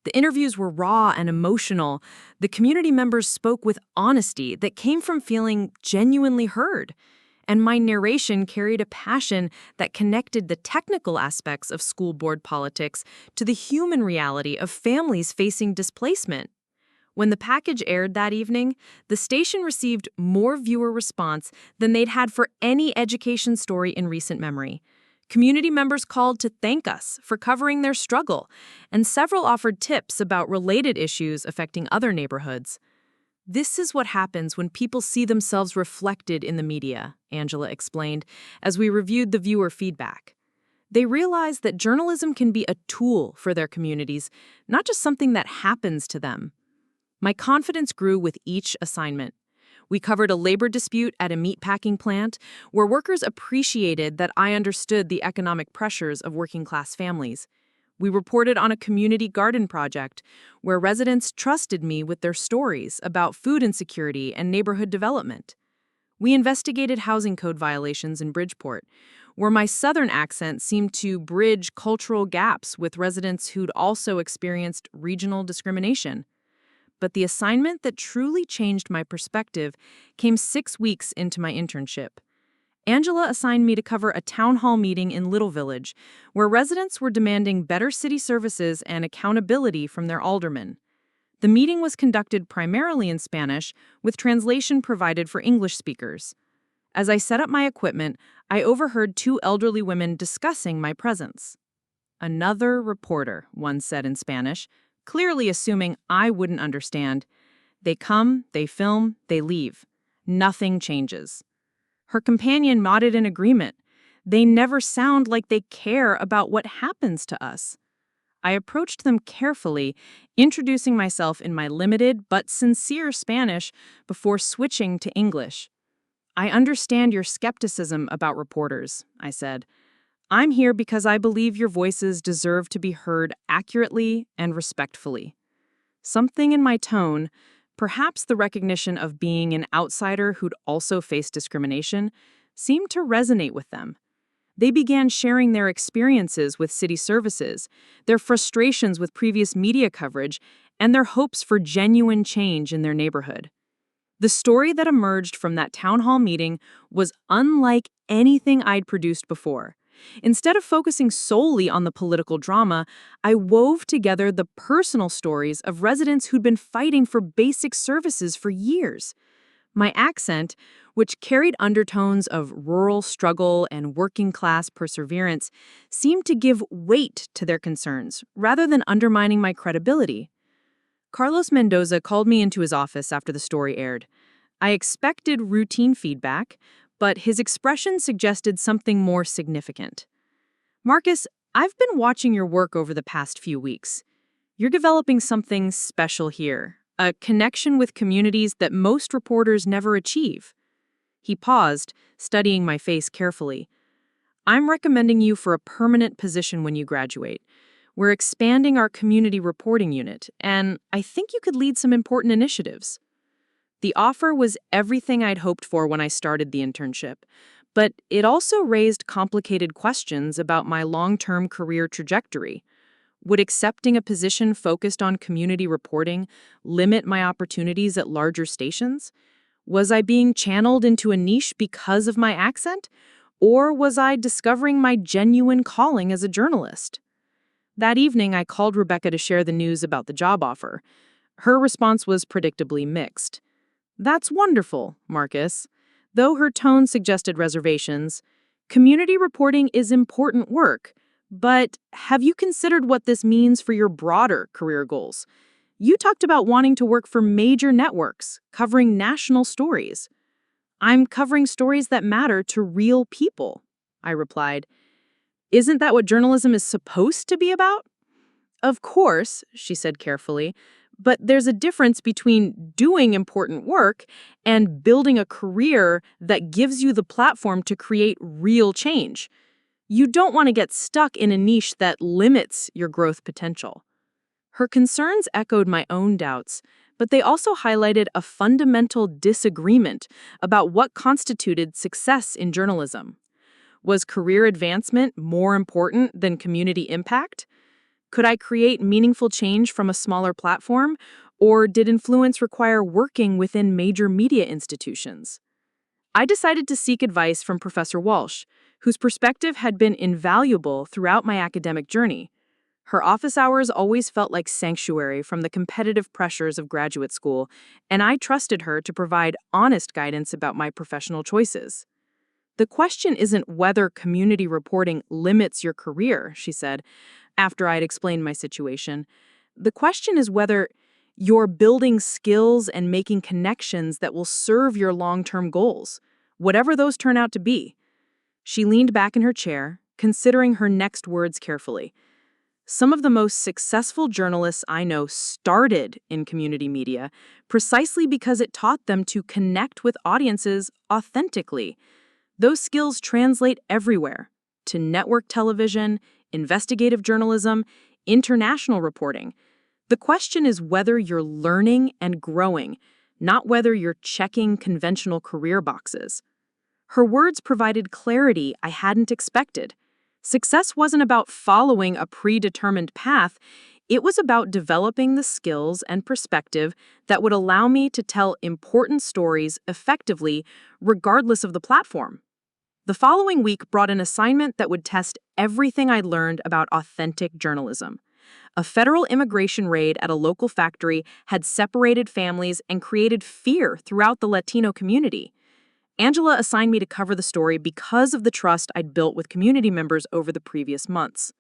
The interviews were raw and emotional. The community members spoke with honesty that came from feeling genuinely heard. And my narration carried a passion that connected the technical aspects of school board politics to the human reality of families facing displacement. When the package aired that evening, the station received more viewer response than they'd had for any education story in recent memory. Community members called to thank us for covering their struggle, and several offered tips about related issues affecting other neighborhoods. "This is what happens when people see themselves reflected in the media," Angela explained, as we reviewed the viewer feedback. They realize that journalism can be a tool for their communities, not just something that happens to them. My confidence grew with each assignment. We covered a labor dispute at a meatpacking plant where workers appreciated that I understood the economic pressures of working-class families. We reported on a community garden project where residents trusted me with their stories about food insecurity and neighborhood development. We investigated housing code violations in Bridgeport, where my southern accent seemed to bridge cultural gaps with residents who'd also experienced regional discrimination. But the assignment that truly changed my perspective came 6 weeks into my internship. Angela assigned me to cover a town hall meeting in Little Village, where residents were demanding better city services and accountability from their aldermen. The meeting was conducted primarily in Spanish, with translation provided for English speakers. As I set up my equipment, I overheard 2 elderly women discussing my presence. "Another reporter," one said in Spanish, clearly assuming I wouldn't understand. "They come, they film, they leave. Nothing changes." Her companion nodded in agreement. "They never sound like they care about what happens to us." I approached them carefully, introducing myself in my limited but sincere Spanish before switching to English. "I understand your skepticism about reporters," I said. "I'm here because I believe your voices deserve to be heard accurately and respectfully." Something in my tone, perhaps the recognition of being an outsider who'd also faced discrimination, seemed to resonate with them. They began sharing their experiences with city services, their frustrations with previous media coverage, and their hopes for genuine change in their neighborhood. The story that emerged from that town hall meeting was unlike anything I'd produced before. Instead of focusing solely on the political drama, I wove together the personal stories of residents who'd been fighting for basic services for years. My accent, which carried undertones of rural struggle and working-class perseverance, seemed to give weight to their concerns rather than undermining my credibility. Carlos Mendoza called me into his office after the story aired. I expected routine feedback, but his expression suggested something more significant. "Marcus, I've been watching your work over the past few weeks. You're developing something special here, a connection with communities that most reporters never achieve." He paused, studying my face carefully. "I'm recommending you for a permanent position when you graduate. We're expanding our community reporting unit, and I think you could lead some important initiatives." The offer was everything I'd hoped for when I started the internship, but it also raised complicated questions about my long-term career trajectory. Would accepting a position focused on community reporting limit my opportunities at larger stations? Was I being channeled into a niche because of my accent? Or was I discovering my genuine calling as a journalist? That evening, I called Rebecca to share the news about the job offer. Her response was predictably mixed. "That's wonderful, Marcus." Though her tone suggested reservations, "Community reporting is important work, but have you considered what this means for your broader career goals? You talked about wanting to work for major networks, covering national stories." "I'm covering stories that matter to real people," I replied. "Isn't that what journalism is supposed to be about?" "Of course," she said carefully, "but there's a difference between doing important work and building a career that gives you the platform to create real change. You don't want to get stuck in a niche that limits your growth potential." Her concerns echoed my own doubts, but they also highlighted a fundamental disagreement about what constituted success in journalism. Was career advancement more important than community impact? Could I create meaningful change from a smaller platform, or did influence require working within major media institutions? I decided to seek advice from Professor Walsh, whose perspective had been invaluable throughout my academic journey. Her office hours always felt like sanctuary from the competitive pressures of graduate school, and I trusted her to provide honest guidance about my professional choices. "The question isn't whether community reporting limits your career," she said, after I'd explained my situation. "The question is whether you're building skills and making connections that will serve your long-term goals, whatever those turn out to be." She leaned back in her chair, considering her next words carefully. "Some of the most successful journalists I know started in community media precisely because it taught them to connect with audiences authentically. Those skills translate everywhere, to network television, investigative journalism, international reporting. The question is whether you're learning and growing, not whether you're checking conventional career boxes." Her words provided clarity I hadn't expected. Success wasn't about following a predetermined path. It was about developing the skills and perspective that would allow me to tell important stories effectively, regardless of the platform. The following week brought an assignment that would test everything I'd learned about authentic journalism. A federal immigration raid at a local factory had separated families and created fear throughout the Latino community. Angela assigned me to cover the story because of the trust I'd built with community members over the previous months.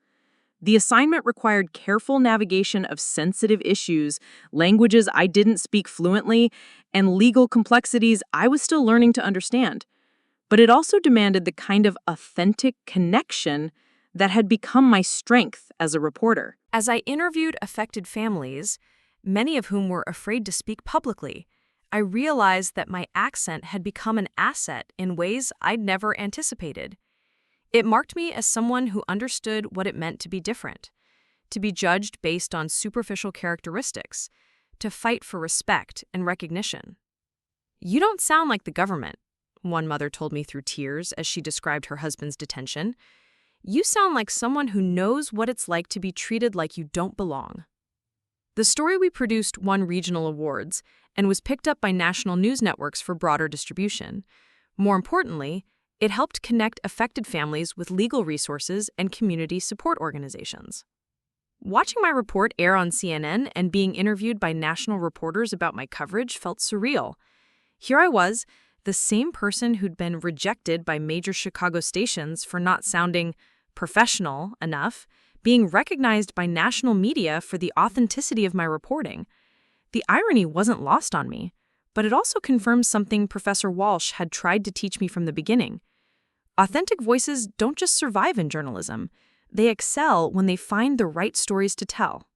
The assignment required careful navigation of sensitive issues, languages I didn't speak fluently, and legal complexities I was still learning to understand. But it also demanded the kind of authentic connection that had become my strength as a reporter. As I interviewed affected families, many of whom were afraid to speak publicly, I realized that my accent had become an asset in ways I'd never anticipated. It marked me as someone who understood what it meant to be different, to be judged based on superficial characteristics, to fight for respect and recognition. "You don't sound like the government," one mother told me through tears as she described her husband's detention. "You sound like someone who knows what it's like to be treated like you don't belong." The The story we produced won regional awards and was picked up by national news networks for broader distribution. More importantly, it helped connect affected families with legal resources and community support organizations. Watching my report air on CNN and being interviewed by national reporters about my coverage felt surreal. Here I was, the same person who'd been rejected by major Chicago stations for not sounding professional enough, being recognized by national media for the authenticity of my reporting. The irony wasn't lost on me, but it also confirms something Professor Walsh had tried to teach me from the beginning. Authentic voices don't just survive in journalism. They excel when they find the right stories to tell.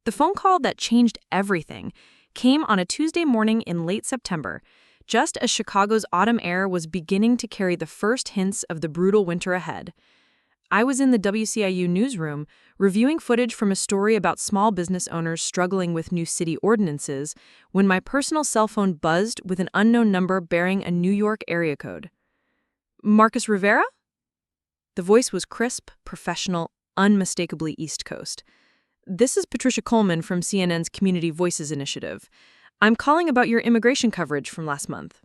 The phone call that changed everything came on a Tuesday morning in late September, just as Chicago's autumn air was beginning to carry the first hints of the brutal winter ahead. I was in the WCIU newsroom reviewing footage from a story about small business owners struggling with new city ordinances when my personal cell phone buzzed with an unknown number bearing a New York area code. Marcus Rivera? The voice was crisp, professional, unmistakably East Coast. This is Patricia Coleman from CNN's Community Voices Initiative. I'm calling about your immigration coverage from last month.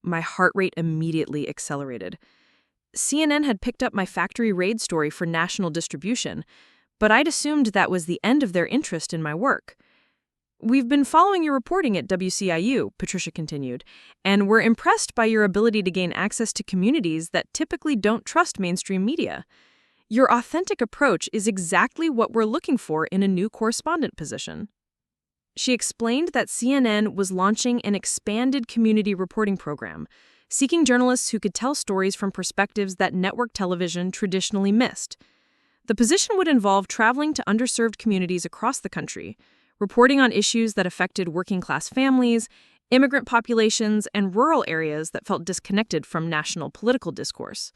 My heart rate immediately accelerated. CNN had picked up my factory raid story for national distribution, but I'd assumed that was the end of their interest in my work. We've been following your reporting at WCIU, Patricia continued, and we're impressed by your ability to gain access to communities that typically don't trust mainstream media. Your authentic approach is exactly what we're looking for in a new correspondent position. She explained that CNN was launching an expanded community reporting program, seeking journalists who could tell stories from perspectives that network television traditionally missed. The position would involve traveling to underserved communities across the country, reporting on issues that affected working-class families, immigrant populations, and rural areas that felt disconnected from national political discourse.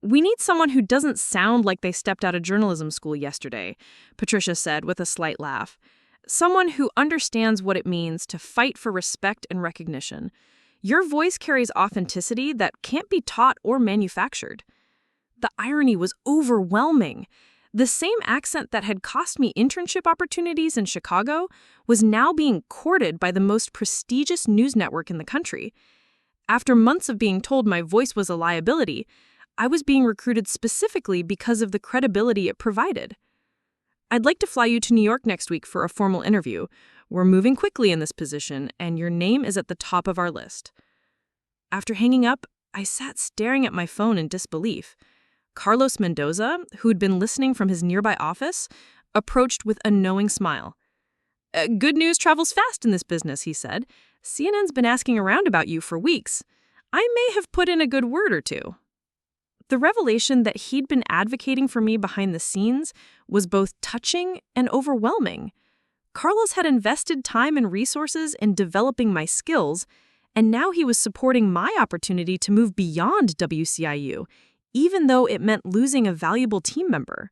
We need someone who doesn't sound like they stepped out of journalism school yesterday, Patricia said with a slight laugh. Someone who understands what it means to fight for respect and recognition. Your voice carries authenticity that can't be taught or manufactured. The irony was overwhelming. The same accent that had cost me internship opportunities in Chicago was now being courted by the most prestigious news network in the country. After months of being told my voice was a liability, I was being recruited specifically because of the credibility it provided. I'd like to fly you to New York next week for a formal interview. We're moving quickly in this position, and your name is at the top of our list. After hanging up, I sat staring at my phone in disbelief. Carlos Mendoza, who'd been listening from his nearby office, approached with a knowing smile. Good news travels fast in this business, he said. CNN's been asking around about you for weeks. I may have put in a good word or two. The revelation that he'd been advocating for me behind the scenes was both touching and overwhelming. Carlos had invested time and resources in developing my skills, and now he was supporting my opportunity to move beyond WCIU, even though it meant losing a valuable team member.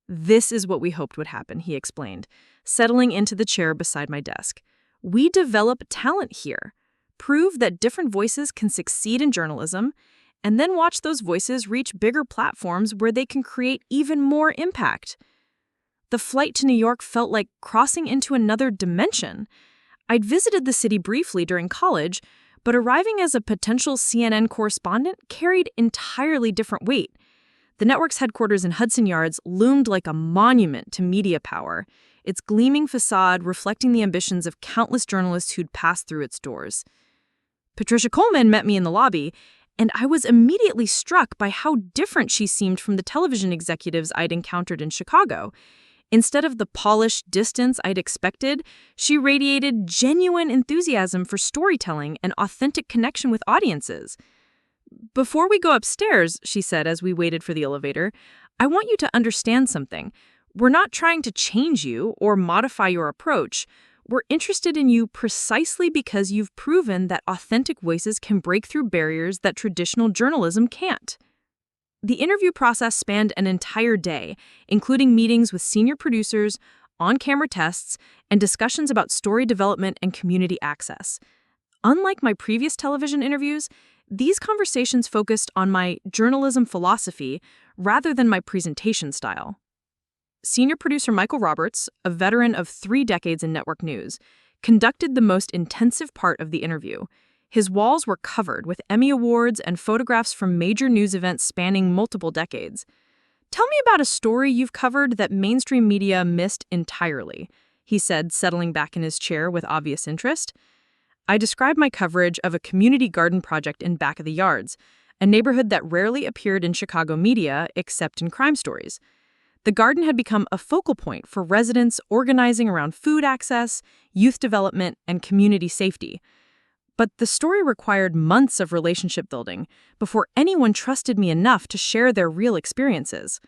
This is what we hoped would happen, he explained, settling into the chair beside my desk. We develop talent here, prove that different voices can succeed in journalism, and then watch those voices reach bigger platforms where they can create even more impact. The flight to New York felt like crossing into another dimension. I'd visited the city briefly during college, but arriving as a potential CNN correspondent carried entirely different weight. The network's headquarters in Hudson Yards loomed like a monument to media power, its gleaming facade reflecting the ambitions of countless journalists who'd passed through its doors. Patricia Coleman met me in the lobby, and I was immediately struck by how different she seemed from the television executives I'd encountered in Chicago. Instead of the polished distance I'd expected, she radiated genuine enthusiasm for storytelling and authentic connection with audiences. Before we go upstairs, she said as we waited for the elevator, I want you to understand something. We're not trying to change you or modify your approach. We're interested in you precisely because you've proven that authentic voices can break through barriers that traditional journalism can't. The interview process spanned an entire day, including meetings with senior producers, on-camera tests, and discussions about story development and community access. Unlike my previous television interviews, these conversations focused on my journalism philosophy rather than my presentation style. Senior producer Michael Roberts, a veteran of 3 decades in network news, conducted the most intensive part of the interview. His walls were covered with Emmy Awards and photographs from major news events spanning multiple decades. "Tell me about a story you've covered that mainstream media missed entirely," he said, settling back in his chair with obvious interest. I described my coverage of a community garden project in Back of the Yards, a neighborhood that rarely appeared in Chicago media except in crime stories. The garden had become a focal point for residents organizing around food access, youth development, and community safety. But the story required months of relationship building before anyone trusted me enough to share their real experiences.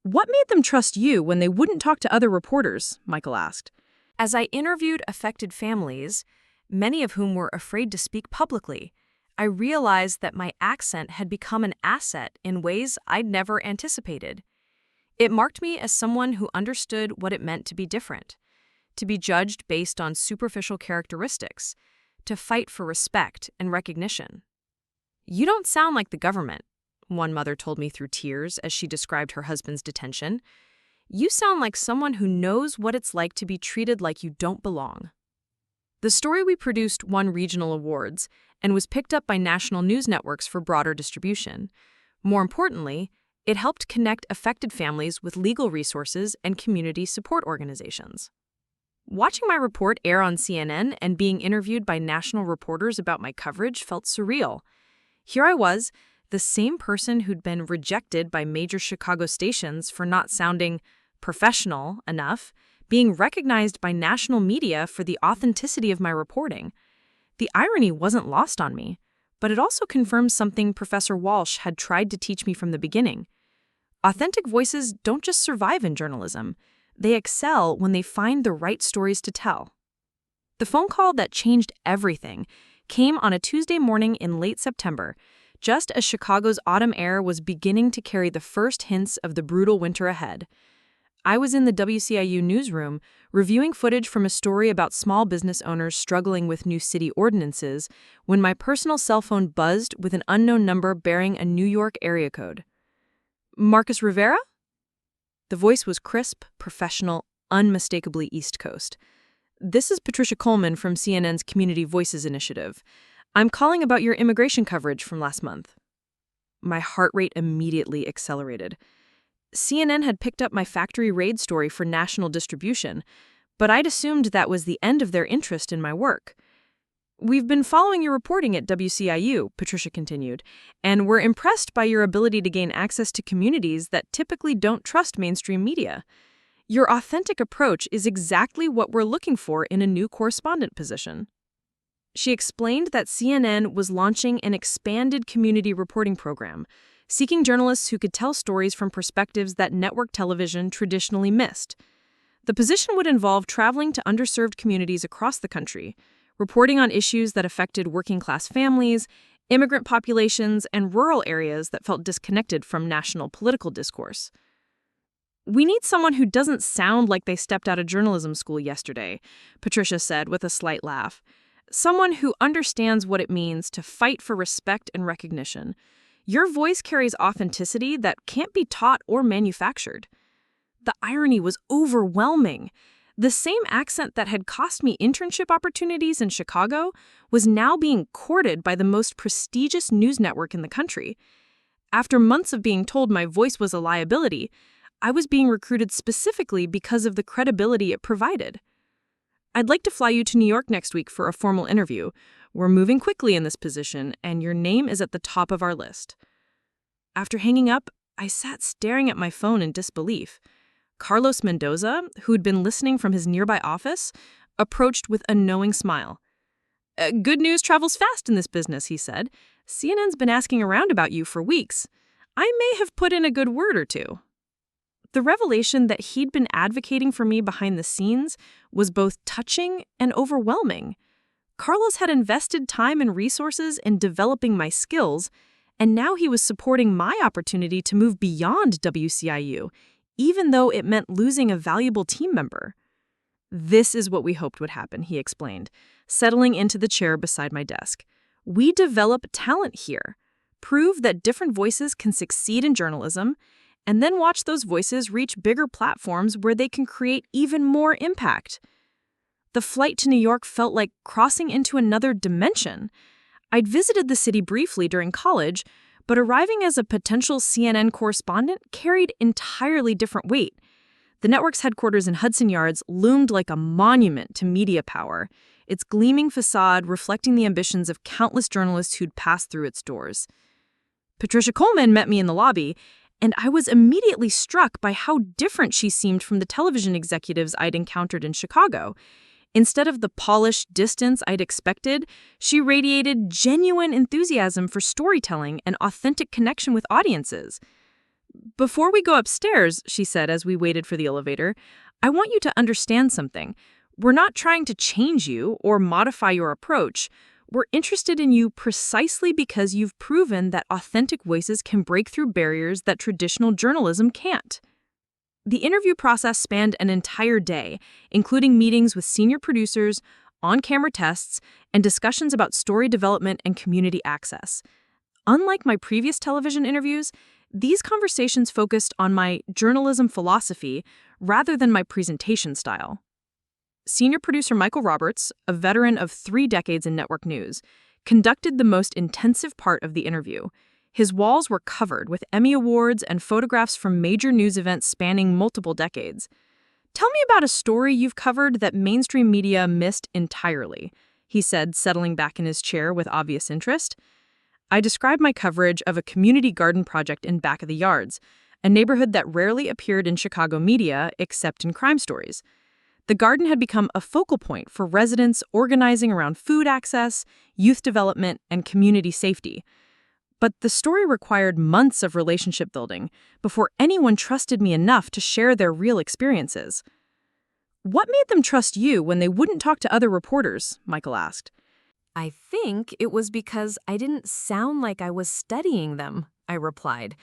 "What made them trust you when they wouldn't talk to other reporters?" Michael asked. As I interviewed affected families, many of whom were afraid to speak publicly, I realized that my accent had become an asset in ways I'd never anticipated. It marked me as someone who understood what it meant to be different, to be judged based on superficial characteristics, to fight for respect and recognition. "You don't sound like the government," one mother told me through tears as she described her husband's detention. "You sound like someone who knows what it's like to be treated like you don't belong." The story we produced won regional awards and was picked up by national news networks for broader distribution. More importantly, it helped connect affected families with legal resources and community support organizations. Watching my report air on CNN and being interviewed by national reporters about my coverage felt surreal. Here I was, the same person who'd been rejected by major Chicago stations for not sounding professional enough, being recognized by national media for the authenticity of my reporting. The irony wasn't lost on me, but it also confirmed something Professor Walsh had tried to teach me from the beginning. Authentic voices don't just survive in journalism. They excel when they find the right stories to tell. The phone call that changed everything came on a Tuesday morning in late September, just as Chicago's autumn air was beginning to carry the first hints of the brutal winter ahead. I was in the WCIU newsroom reviewing footage from a story about small business owners struggling with new city ordinances when my personal cell phone buzzed with an unknown number bearing a New York area code. "Marcus Rivera?" The voice was crisp, professional, unmistakably East Coast. "This is Patricia Coleman from CNN's Community Voices Initiative. I'm calling about your immigration coverage from last month." My heart rate immediately accelerated. CNN had picked up my factory raid story for national distribution, but I'd assumed that was the end of their interest in my work. "We've been following your reporting at WCIU," Patricia continued, "and we're impressed by your ability to gain access to communities that typically don't trust mainstream media. Your authentic approach is exactly what we're looking for in a new correspondent position." She explained that CNN was launching an expanded community reporting program, seeking journalists who could tell stories from perspectives that network television traditionally missed. The position would involve traveling to underserved communities across the country, reporting on issues that affected working-class families, immigrant populations, and rural areas that felt disconnected from national political discourse. "We need someone who doesn't sound like they stepped out of journalism school yesterday," Patricia said with a slight laugh. "Someone who understands what it means to fight for respect and recognition. Your voice carries authenticity that can't be taught or manufactured." The irony was overwhelming. The same accent that had cost me internship opportunities in Chicago was now being courted by the most prestigious news network in the country. After months of being told my voice was a liability, I was being recruited specifically because of the credibility it provided. "I'd like to fly you to New York next week for a formal interview. We're moving quickly in this position, and your name is at the top of our list." After hanging up, I sat staring at my phone in disbelief. Carlos Mendoza, who'd been listening from his nearby office, approached with a knowing smile. "Good news travels fast in this business," he said. "CNN's been asking around about you for weeks. I may have put in a good word or two." The revelation that he'd been advocating for me behind the scenes was both touching and overwhelming. Carlos had invested time and resources in developing my skills, and now he was supporting my opportunity to move beyond WCIU, even though it meant losing a valuable team member. "This is what we hoped would happen," he explained, settling into the chair beside my desk. "We develop talent here, prove that different voices can succeed in journalism, and then watch those voices reach bigger platforms where they can create even more impact. The flight to New York felt like crossing into another dimension. I'd visited the city briefly during college, but arriving as a potential CNN correspondent carried entirely different weight. The network's headquarters in Hudson Yards loomed like a monument to media power, its gleaming facade reflecting the ambitions of countless journalists who'd passed through its doors. Patricia Coleman met me in the lobby, and I was immediately struck by how different she seemed from the television executives I'd encountered in Chicago. Instead of the polished distance I'd expected, she radiated genuine enthusiasm for storytelling and authentic connection with audiences. "Before we go upstairs," she said as we waited for the elevator, "I want you to understand something. We're not trying to change you or modify your approach. We're interested in you precisely because you've proven that authentic voices can break through barriers that traditional journalism can't." The interview process spanned an entire day, including meetings with senior producers, on-camera tests, and discussions about story development and community access. Unlike my previous television interviews, these conversations focused on my journalism philosophy rather than my presentation style. Senior producer Michael Roberts, a veteran of 3 decades in network news, conducted the most intensive part of the interview. His walls were covered with Emmy Awards and photographs from major news events spanning multiple decades. "Tell me about a story you've covered that mainstream media missed entirely," he said, settling back in his chair with obvious interest. I described my coverage of a community garden project in Back of the Yards, a neighborhood that rarely appeared in Chicago media except in crime stories. The garden had become a focal point for residents organizing around food access, youth development, and community safety. But the story required months of relationship building before anyone trusted me enough to share their real experiences. "What made them trust you when they wouldn't talk to other reporters?" Michael asked. I think it was because I didn't sound like I was studying them, I replied.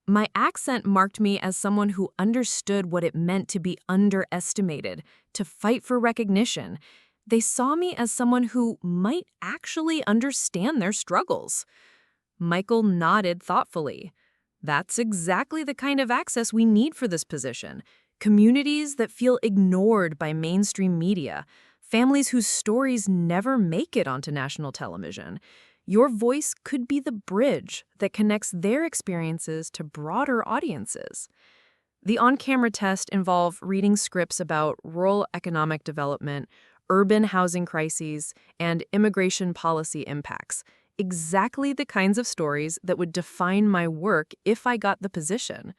My accent marked me as someone who understood what it meant to be underestimated, to fight for recognition. They saw me as someone who might actually understand their struggles. Michael nodded thoughtfully. That's exactly the kind of access we need for this position. Communities that feel ignored by mainstream media. Families whose stories never make it onto national television. Your voice could be the bridge that connects their experiences to broader audiences. The on-camera test involved reading scripts about rural economic development, urban housing crises, and immigration policy impacts. Exactly the kinds of stories that would define my work if I got the position.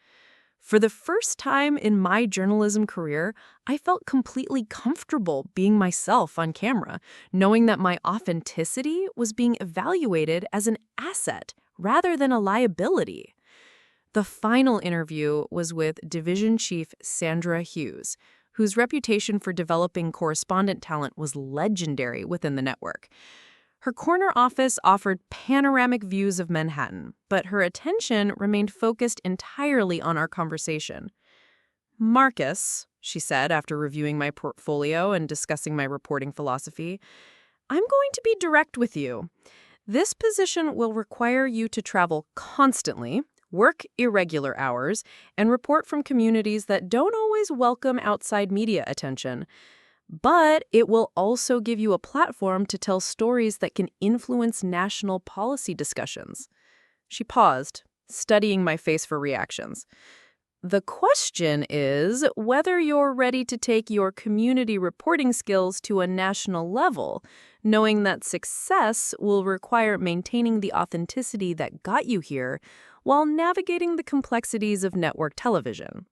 For the first time in my journalism career, I felt completely comfortable being myself on camera, knowing that my authenticity was being evaluated as an asset rather than a liability. The final interview was with Division Chief Sandra Hughes, whose reputation for developing correspondent talent was legendary within the network. Her corner office offered panoramic views of Manhattan, but her attention remained focused entirely on our conversation. "Marcus," she said after reviewing my portfolio and discussing my reporting philosophy, "I'm going to be direct with you. This position will require you to travel constantly, work irregular hours, and report from communities that don't always welcome outside media attention. But it will also give you a platform to tell stories that can influence national policy discussions." She paused, studying my face for reactions. "The question is whether you're ready to take your community reporting skills to a national level, knowing that success will require maintaining the authenticity that got you here while navigating the complexities of network television."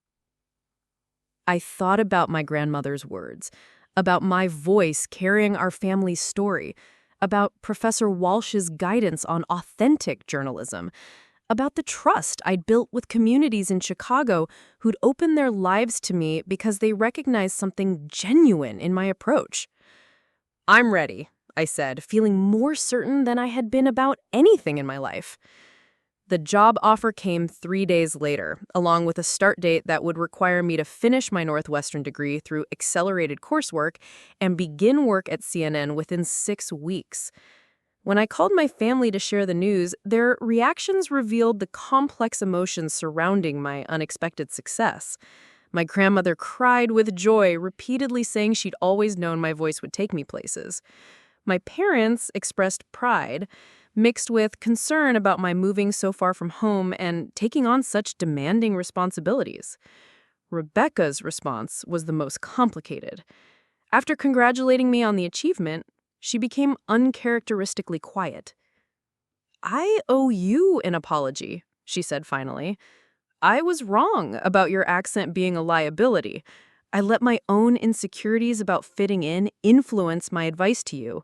I thought about my grandmother's words, about my voice carrying our family's story, about Professor Walsh's guidance on authentic journalism, about the trust I'd built with communities in Chicago who'd opened their lives to me because they recognized something genuine in my approach. "I'm ready," I said, feeling more certain than I had been about anything in my life. The job offer came 3 days later, along with a start date that would require me to finish my Northwestern degree through accelerated coursework and begin work at CNN within 6 weeks. When I called my family to share the news, their reactions revealed the complex emotions surrounding my unexpected success. My grandmother cried with joy, repeatedly saying she'd always known my voice would take me places. My parents expressed pride, mixed with concern about my moving so far from home and taking on such demanding responsibilities. Rebecca's response was the most complicated. After congratulating me on the achievement, she became uncharacteristically quiet. "I owe you an apology," she said finally. "I was wrong about your accent being a liability. I let my own insecurities about fitting in influence my advice to you.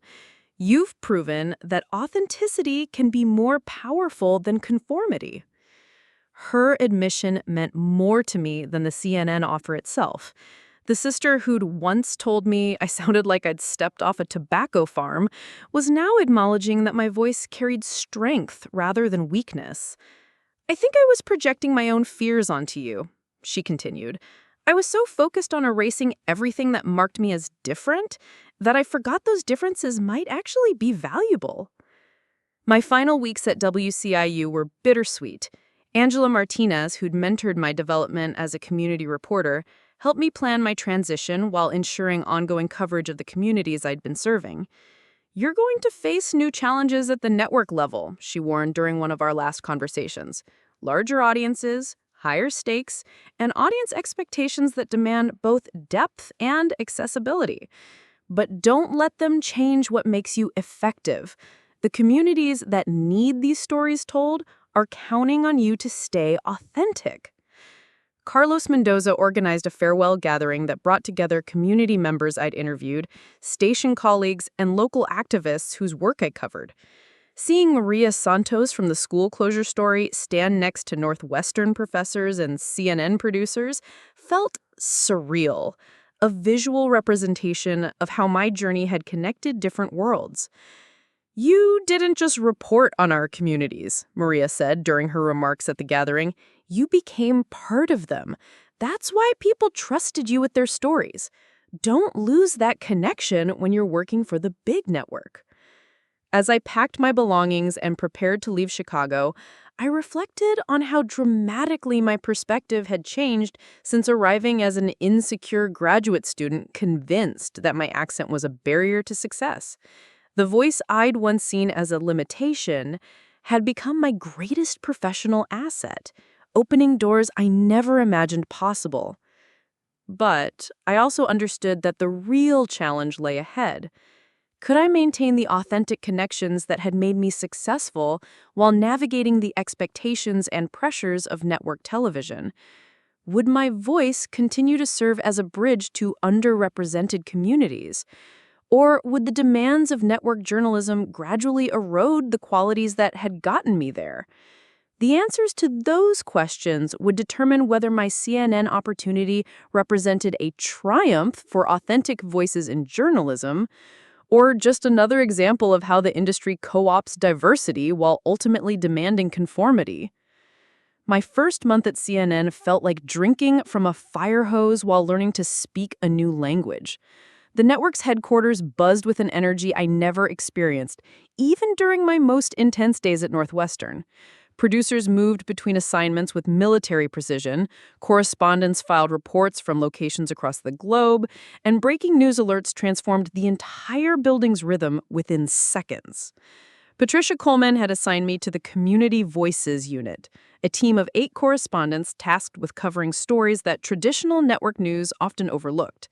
You've proven that authenticity can be more powerful than conformity." Her admission meant more to me than the CNN offer itself. The sister who'd once told me I sounded like I'd stepped off a tobacco farm was now acknowledging that my voice carried strength rather than weakness. "I think I was projecting my own fears onto you," she continued. "I was so focused on erasing everything that marked me as different that I forgot those differences might actually be valuable." My final weeks at WCIU were bittersweet. Angela Martinez, who'd mentored my development as a community reporter, helped me plan my transition while ensuring ongoing coverage of the communities I'd been serving. "You're going to face new challenges at the network level," she warned during one of our last conversations. "Larger audiences, higher stakes, and audience expectations that demand both depth and accessibility. But don't let them change what makes you effective. The communities that need these stories told are counting on you to stay authentic." Carlos Mendoza organized a farewell gathering that brought together community members I'd interviewed, station colleagues, and local activists whose work I covered. Seeing Maria Santos from the school closure story stand next to Northwestern professors and CNN producers felt surreal, a visual representation of how my journey had connected different worlds. "You didn't just report on our communities," Maria said during her remarks at the gathering. "You became part of them. That's why people trusted you with their stories. Don't lose that connection when you're working for the big network." As I packed my belongings and prepared to leave Chicago, I reflected on how dramatically my perspective had changed since arriving as an insecure graduate student convinced that my accent was a barrier to success. The voice I'd once seen as a limitation had become my greatest professional asset, opening doors I never imagined possible. But I also understood that the real challenge lay ahead. Could I maintain the authentic connections that had made me successful while navigating the expectations and pressures of network television? Would my voice continue to serve as a bridge to underrepresented communities? Or would the demands of network journalism gradually erode the qualities that had gotten me there? The answers to those questions would determine whether my CNN opportunity represented a triumph for authentic voices in journalism, or just another example of how the industry co-opts diversity while ultimately demanding conformity. My first month at CNN felt like drinking from a fire hose while learning to speak a new language. The network's headquarters buzzed with an energy I never experienced, even during my most intense days at Northwestern. Producers moved between assignments with military precision, correspondents filed reports from locations across the globe, and breaking news alerts transformed the entire building's rhythm within seconds. Patricia Coleman had assigned me to the Community Voices Unit, a team of 8 correspondents tasked with covering stories that traditional network news often overlooked.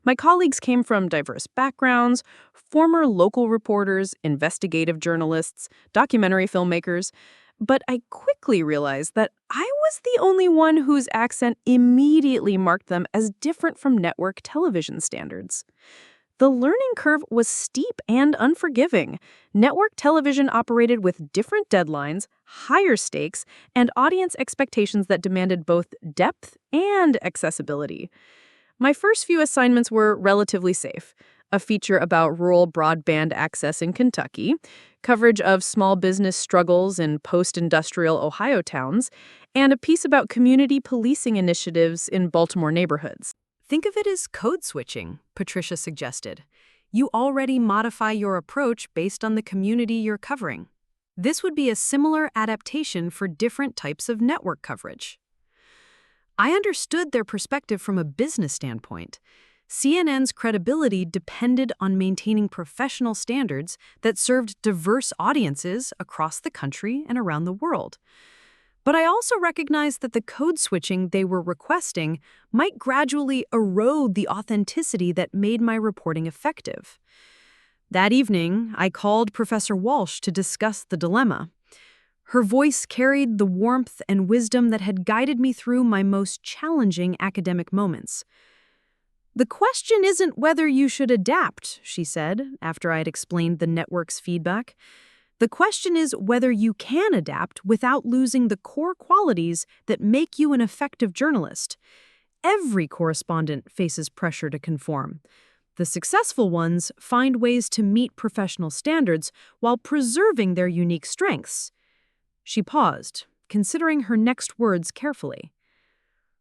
My colleagues came from diverse backgrounds: former local reporters, investigative journalists, documentary filmmakers. But I quickly realized that I was the only one whose accent immediately marked them as different from network television standards. The learning curve was steep and unforgiving. Network television operated with different deadlines, higher stakes, and audience expectations that demanded both depth and accessibility. My first few assignments were relatively safe. A feature about rural broadband access in Kentucky, coverage of small business struggles in post-industrial Ohio towns, and a piece about community policing initiatives in Baltimore neighborhoods. "Think of it as code switching," Patricia suggested. You already modify your approach based on the community you're covering. This would be a similar adaptation for different types of network coverage. I understood their perspective from a business standpoint. CNN's credibility depended on maintaining professional standards that served diverse audiences across the country and around the world. But I also recognized that the code switching they were requesting might gradually erode the authenticity that made my reporting effective. That evening, I called Professor Walsh to discuss the dilemma. Her voice carried the warmth and wisdom that had guided me through my most challenging academic moments. "The question isn't whether you should adapt," she said, after I had explained the network's feedback. "The question is whether you can adapt without losing the core qualities that make you an effective journalist. Every correspondent faces pressure to conform. The successful ones find ways to meet professional standards while preserving their unique strengths." She paused, considering her next words carefully.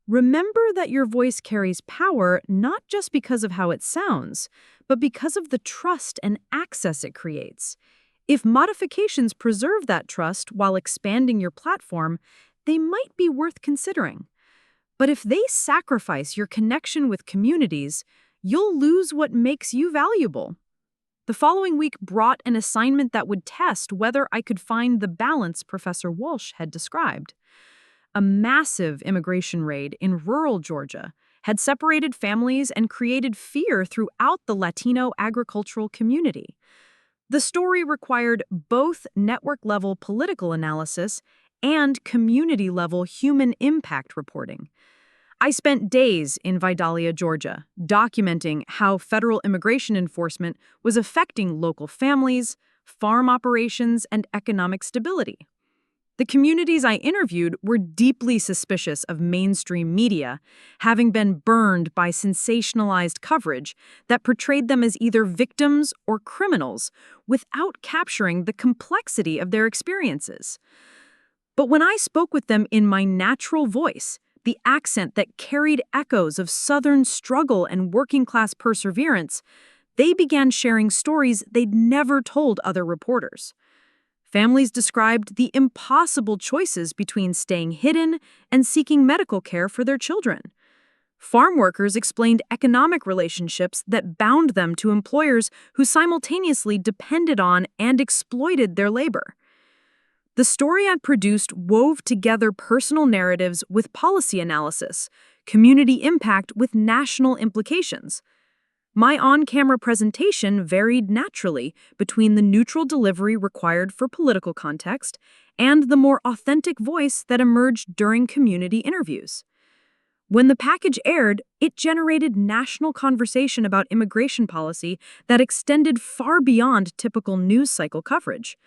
"Remember that your voice carries power not just because of how it sounds, but because of the trust and access it creates. If modifications preserve that trust while expanding your platform, they might be worth considering. But if they sacrifice your connection with communities, you'll lose what makes you valuable." The following week brought an assignment that would test whether I could find the balance Professor Walsh had described. A massive immigration raid in rural Georgia had separated families and created fear throughout the Latino agricultural community. The story required both network-level political analysis and community-level human impact reporting. I spent days in Vidalia, Georgia, documenting how federal immigration enforcement was affecting local families, farm operations, and economic stability. The communities I interviewed were deeply suspicious of mainstream media, having been burned by sensationalized coverage that portrayed them as either victims or criminals without capturing the complexity of their experiences. But when I spoke with them in my natural voice, the accent that carried echoes of Southern struggle and working-class perseverance, they began sharing stories they'd never told other reporters. Families described the impossible choices between staying hidden and seeking medical care for their children. Farm workers explained economic relationships that bound them to employers who simultaneously depended on and exploited their labor. The story I'd produced wove together personal narratives with policy analysis, community impact with national implications. My on-camera presentation varied naturally between the neutral delivery required for political context and the more authentic voice that emerged during community interviews. When the package aired, it generated national conversation about immigration policy that extended far beyond typical news cycle coverage.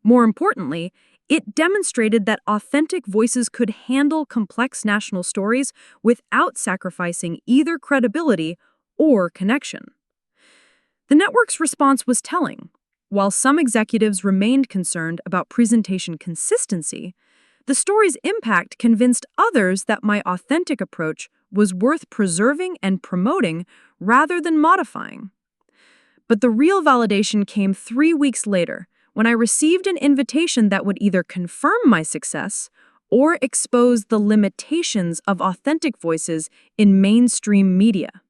More importantly, it demonstrated that authentic voices could handle complex national stories without sacrificing either credibility or connection. The network's response was telling. While some executives remained concerned about presentation consistency, the story's impact convinced others that my authentic approach was worth preserving and promoting rather than modifying. But the real validation came 3 weeks later, when I received an invitation that would either confirm my success or expose the limitations of authentic voices in mainstream media.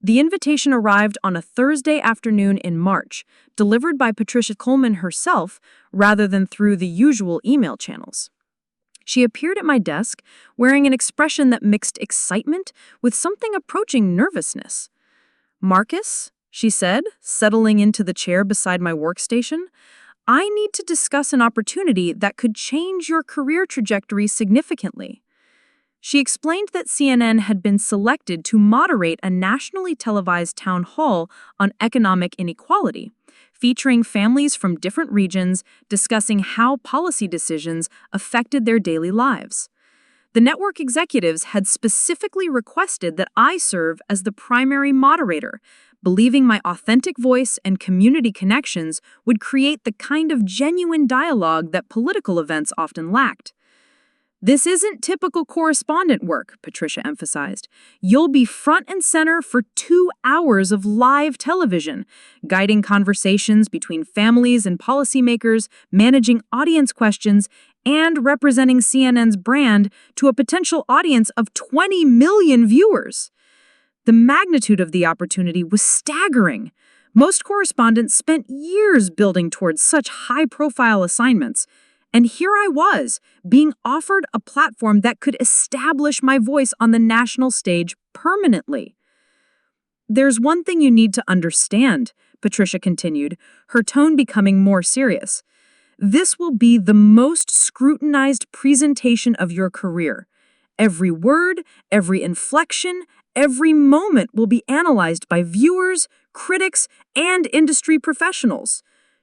The invitation arrived on a Thursday afternoon in March, delivered by Patricia Coleman herself rather than through the usual email channels. She appeared at my desk wearing an expression that mixed excitement with something approaching nervousness. "Marcus," she said, settling into the chair beside my workstation, "I need to discuss an opportunity that could change your career trajectory significantly." She explained that CNN had been selected to moderate a nationally televised town hall on economic inequality, featuring families from different regions discussing how policy decisions affected their daily lives. The network executives had specifically requested that I serve as the primary moderator, believing my authentic voice and community connections would create the kind of genuine dialogue that political events often lacked. This isn't typical correspondent work, Patricia emphasized. You'll be front and center for 2 hours of live television, guiding conversations between families and policymakers, managing audience questions, and representing CNN's brand to a potential audience of 20 million viewers. The magnitude of the opportunity was staggering. Most correspondents spent years building towards such high-profile assignments. And here I was, being offered a platform that could establish my voice on the national stage permanently. There's one thing you need to understand, Patricia continued, her tone becoming more serious. This will be the most scrutinized presentation of your career. Every word, every inflection, every moment will be analyzed by viewers, critics, and industry professionals.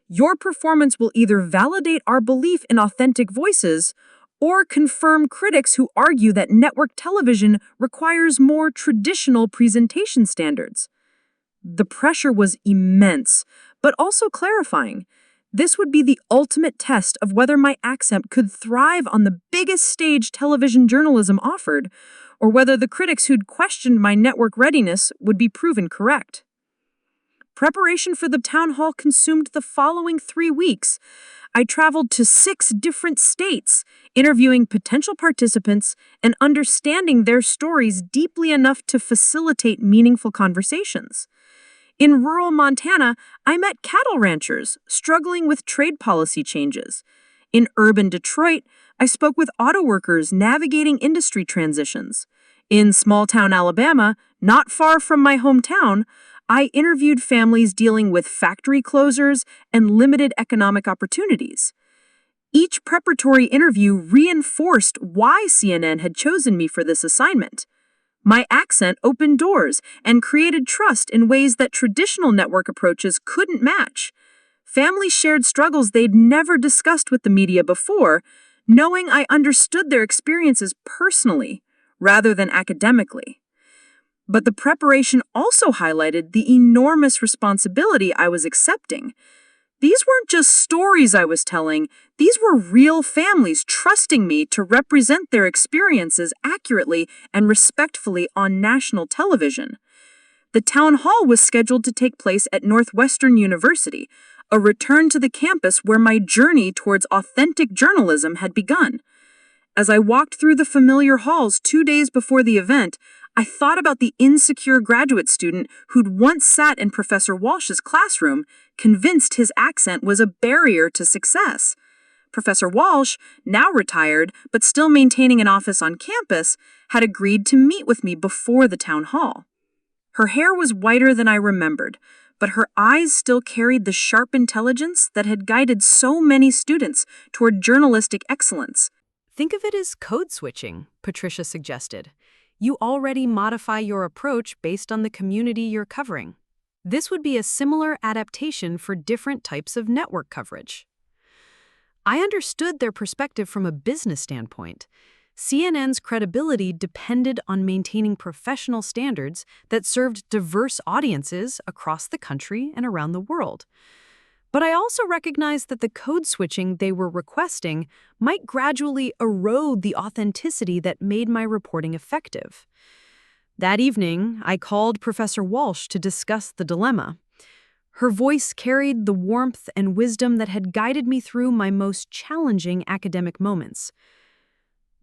Your performance will either validate our belief in authentic voices or confirm critics who argue that network television requires more traditional presentation standards. The pressure was immense, but also clarifying. This would be the ultimate test of whether my accent could thrive on the biggest stage television journalism offered, or whether the critics who'd questioned my network readiness would be proven correct. Preparation for the town hall consumed the following 3 weeks. I traveled to 6 different states, interviewing potential participants and understanding their stories deeply enough to facilitate meaningful conversations. In rural Montana, I met cattle ranchers struggling with trade policy changes. In urban Detroit, I spoke with auto workers navigating industry transitions. In small-town Alabama, not far from my hometown, I interviewed families dealing with factory closures and limited economic opportunities. Each preparatory interview reinforced why CNN had chosen me for this assignment. My accent opened doors and created trust in ways that traditional network approaches couldn't match. Families shared struggles they'd never discussed with the media before, knowing I understood their experiences personally rather than academically. But the preparation also highlighted the enormous responsibility I was accepting. These weren't just stories I was telling, these were real families trusting me to represent their experiences accurately and respectfully on national television. The town hall was scheduled to take place at Northwestern University, a return to the campus where my journey towards authentic journalism had begun. As I walked through the familiar halls 2 days before the event, I thought about the insecure graduate student who'd once sat in Professor Walsh's classroom, convinced his accent was a barrier to success. Professor Walsh, now retired but still maintaining an office on campus, had agreed to meet with me before the town hall. Her hair was whiter than I remembered, but her eyes still carried the sharp intelligence that had guided so many students toward journalistic excellence. Think of it as code switching, Patricia suggested. You already modify your approach based on the community you're covering. This would be a similar adaptation for different types of network coverage. I understood their perspective from a business standpoint. CNN's credibility depended on maintaining professional standards that served diverse audiences across the country and around the world. But I also recognized that the code switching they were requesting might gradually erode the authenticity that made my reporting effective. That evening, I called Professor Walsh to discuss the dilemma. Her voice carried the warmth and wisdom that had guided me through my most challenging academic moments.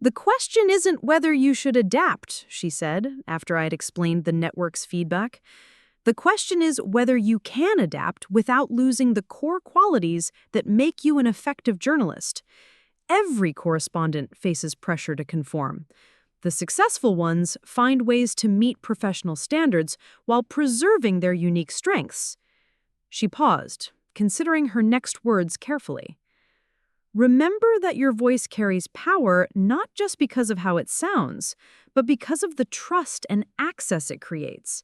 "The question isn't whether you should adapt," she said, after I'd explained the network's feedback. "The question is whether you can adapt without losing the core qualities that make you an effective journalist. Every correspondent faces pressure to conform. The successful ones find ways to meet professional standards while preserving their unique strengths." She paused, considering her next words carefully. "Remember that your voice carries power not just because of how it sounds, but because of the trust and access it creates.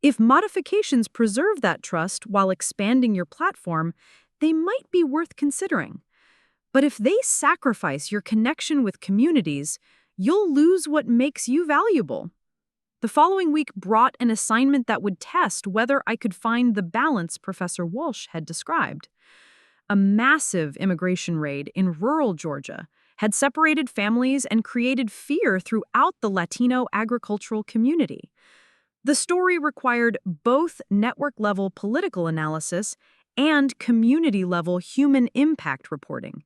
If modifications preserve that trust while expanding your platform, they might be worth considering. But if they sacrifice your connection with communities, you'll lose what makes you valuable." The following week brought an assignment that would test whether I could find the balance Professor Walsh had described. A massive immigration raid in rural Georgia had separated families and created fear throughout the Latino agricultural community. The story required both network-level political analysis and community-level human impact reporting.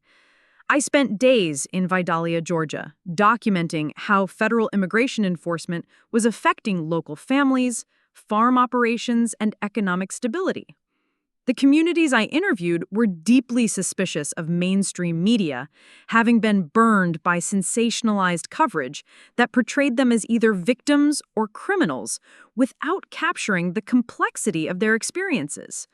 I spent days in Vidalia, Georgia, documenting how federal immigration enforcement was affecting local families, farm operations, and economic stability. The communities I interviewed were deeply suspicious of mainstream media, having been burned by sensationalized coverage that portrayed them as either victims or criminals without capturing the complexity of their experiences.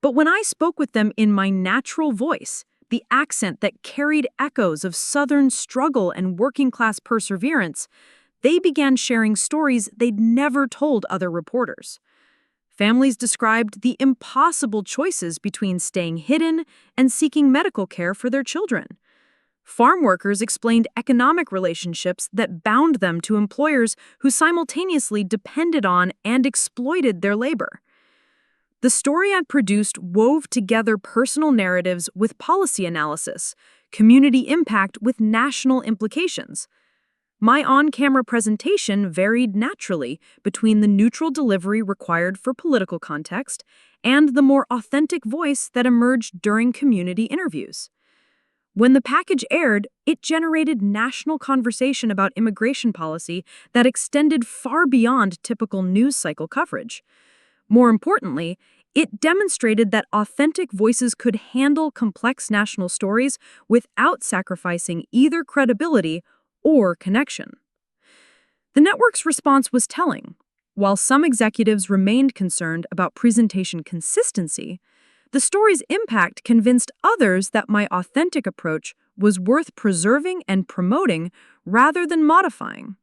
But when I spoke with them in my natural voice, the accent that carried echoes of Southern struggle and working-class perseverance, they began sharing stories they'd never told other reporters. Families described the impossible choices between staying hidden and seeking medical care for their children. Farm workers explained economic relationships that bound them to employers who simultaneously depended on and exploited their labor. The story I'd produced wove together personal narratives with policy analysis, community impact with national implications. My on-camera presentation varied naturally between the neutral delivery required for political context and the more authentic voice that emerged during community interviews. When the package aired, it generated national conversation about immigration policy that extended far beyond typical news cycle coverage. More importantly, it demonstrated that authentic voices could handle complex national stories without sacrificing either credibility or connection. The network's response was telling. While some executives remained concerned about presentation consistency, the story's impact convinced others that my authentic approach was worth preserving and promoting rather than modifying.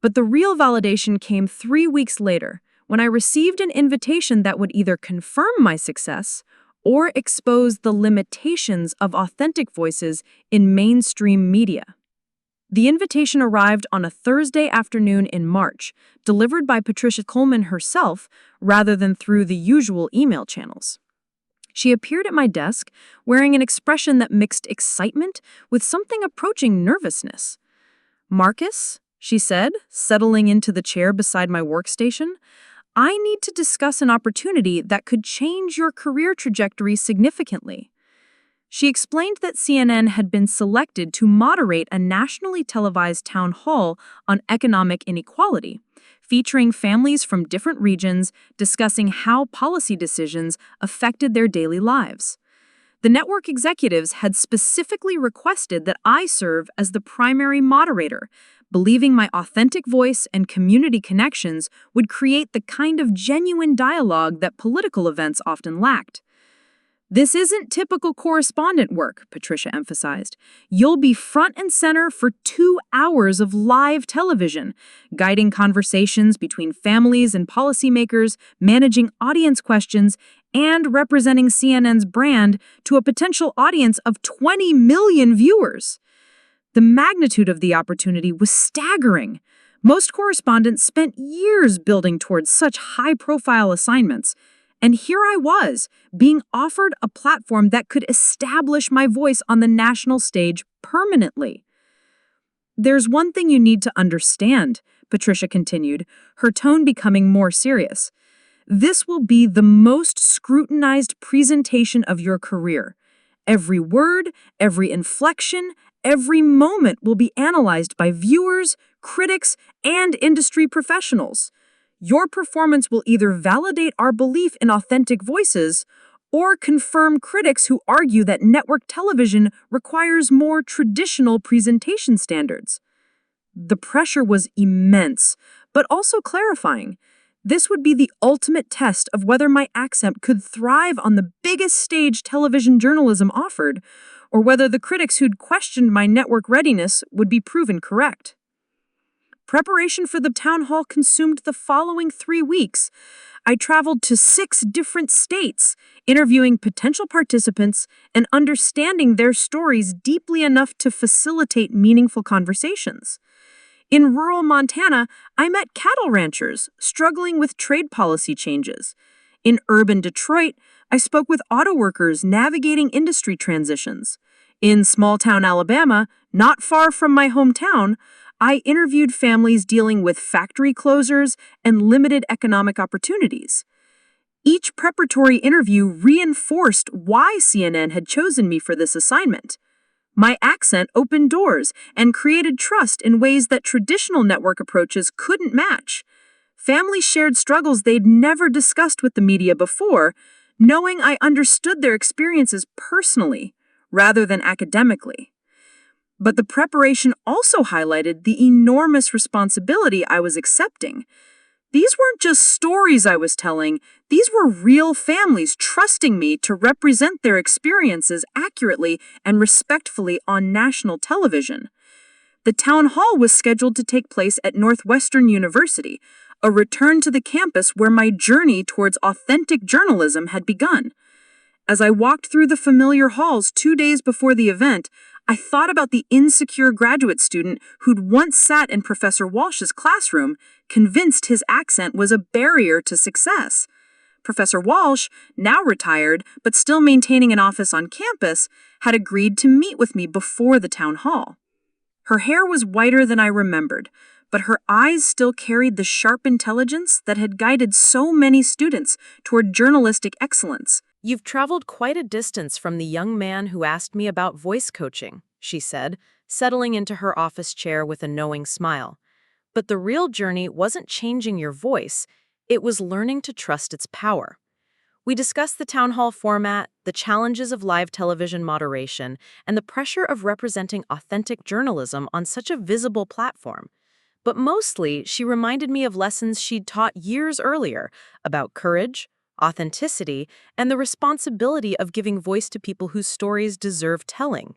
But the real validation came 3 weeks later, when I received an invitation that would either confirm my success or expose the limitations of authentic voices in mainstream media. The invitation arrived on a Thursday afternoon in March, delivered by Patricia Coleman herself rather than through the usual email channels. She appeared at my desk wearing an expression that mixed excitement with something approaching nervousness. "Marcus," she said, settling into the chair beside my workstation, "I need to discuss an opportunity that could change your career trajectory significantly." She explained that CNN had been selected to moderate a nationally televised town hall on economic inequality, featuring families from different regions discussing how policy decisions affected their daily lives. The network executives had specifically requested that I serve as the primary moderator, believing my authentic voice and community connections would create the kind of genuine dialogue that political events often lacked. "This isn't typical correspondent work," Patricia emphasized. "You'll be front and center for 2 hours of live television, guiding conversations between families and policymakers, managing audience questions, and representing CNN's brand to a potential audience of 20 million viewers." The magnitude of the opportunity was staggering. Most correspondents spent years building towards such high-profile assignments. And here I was, being offered a platform that could establish my voice on the national stage permanently. "There's one thing you need to understand," Patricia continued, her tone becoming more serious. "This will be the most scrutinized presentation of your career. Every word, every inflection, every moment will be analyzed by viewers, critics, and industry professionals. Your performance will either validate our belief in authentic voices or confirm critics who argue that network television requires more traditional presentation standards." The pressure was immense, but also clarifying. This would be the ultimate test of whether my accent could thrive on the biggest stage television journalism offered, or whether the critics who'd questioned my network readiness would be proven correct. Preparation for the town hall consumed the following 3 weeks. I traveled to 6 different states, interviewing potential participants and understanding their stories deeply enough to facilitate meaningful conversations. In rural Montana, I met cattle ranchers struggling with trade policy changes. In urban Detroit, I spoke with auto workers navigating industry transitions. In small-town Alabama, not far from my hometown, I interviewed families dealing with factory closures and limited economic opportunities. Each preparatory interview reinforced why CNN had chosen me for this assignment. My accent opened doors and created trust in ways that traditional network approaches couldn't match. Families shared struggles they'd never discussed with the media before, knowing I understood their experiences personally rather than academically. But the preparation also highlighted the enormous responsibility I was accepting. These weren't just stories I was telling, these were real families trusting me to represent their experiences accurately and respectfully on national television. The town hall was scheduled to take place at Northwestern University, a return to the campus where my journey towards authentic journalism had begun. As I walked through the familiar halls 2 days before the event, I thought about the insecure graduate student who'd once sat in Professor Walsh's classroom, convinced his accent was a barrier to success. Professor Walsh, now retired but still maintaining an office on campus, had agreed to meet with me before the town hall. Her hair was whiter than I remembered, but her eyes still carried the sharp intelligence that had guided so many students toward journalistic excellence. "You've traveled quite a distance from the young man who asked me about voice coaching," she said, settling into her office chair with a knowing smile. "But the real journey wasn't changing your voice, it was learning to trust its power." We discussed the town hall format, the challenges of live television moderation, and the pressure of representing authentic journalism on such a visible platform. But mostly, she reminded me of lessons she'd taught years earlier about courage, authenticity, and the responsibility of giving voice to people whose stories deserve telling.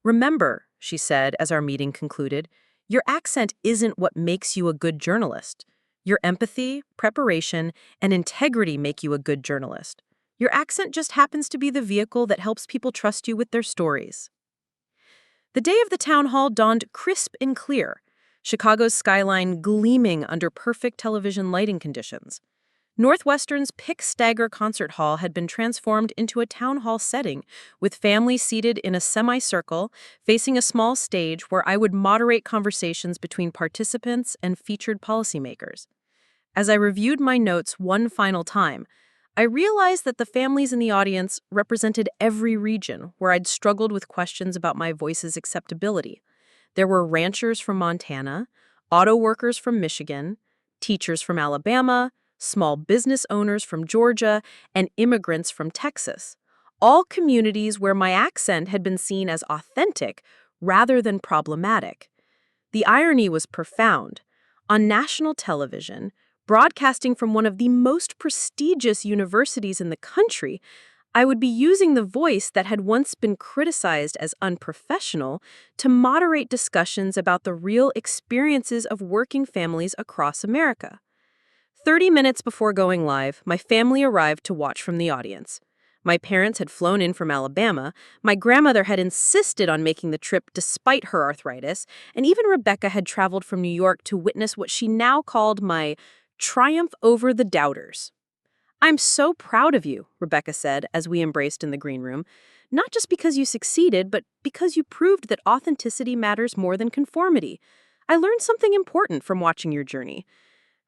"Remember," she said as our meeting concluded, "your accent isn't what makes you a good journalist. Your empathy, preparation, and integrity make you a good journalist. Your accent just happens to be the vehicle that helps people trust you with their stories." The day of the town hall dawned crisp and clear, Chicago's skyline gleaming under perfect television lighting conditions. Northwestern's Pick Stagger Concert Hall had been transformed into a town hall setting, with families seated in a semicircle, facing a small stage where I would moderate conversations between participants and featured policymakers. As I reviewed my notes one final time, I realized that the families in the audience represented every region where I'd struggled with questions about my voice's acceptability. There were ranchers from Montana, auto workers from Michigan, teachers from Alabama, small business owners from Georgia, and immigrants from Texas, all communities where my accent had been seen as authentic rather than problematic. The irony was profound. On national television, broadcasting from one of the most prestigious universities in the country, I would be using the voice that had once been criticized as unprofessional to moderate discussions about the real experiences of working families across America. 30 minutes before going live, my family arrived to watch from the audience. My parents had flown in from Alabama, my grandmother had insisted on making the trip despite her arthritis, and even Rebecca had traveled from New York to witness what she now called my triumph over the doubters. "I'm so proud of you," Rebecca said as we embraced in the green room, "not just because you succeeded, but because you proved that authenticity matters more than conformity. I learned something important from watching your journey."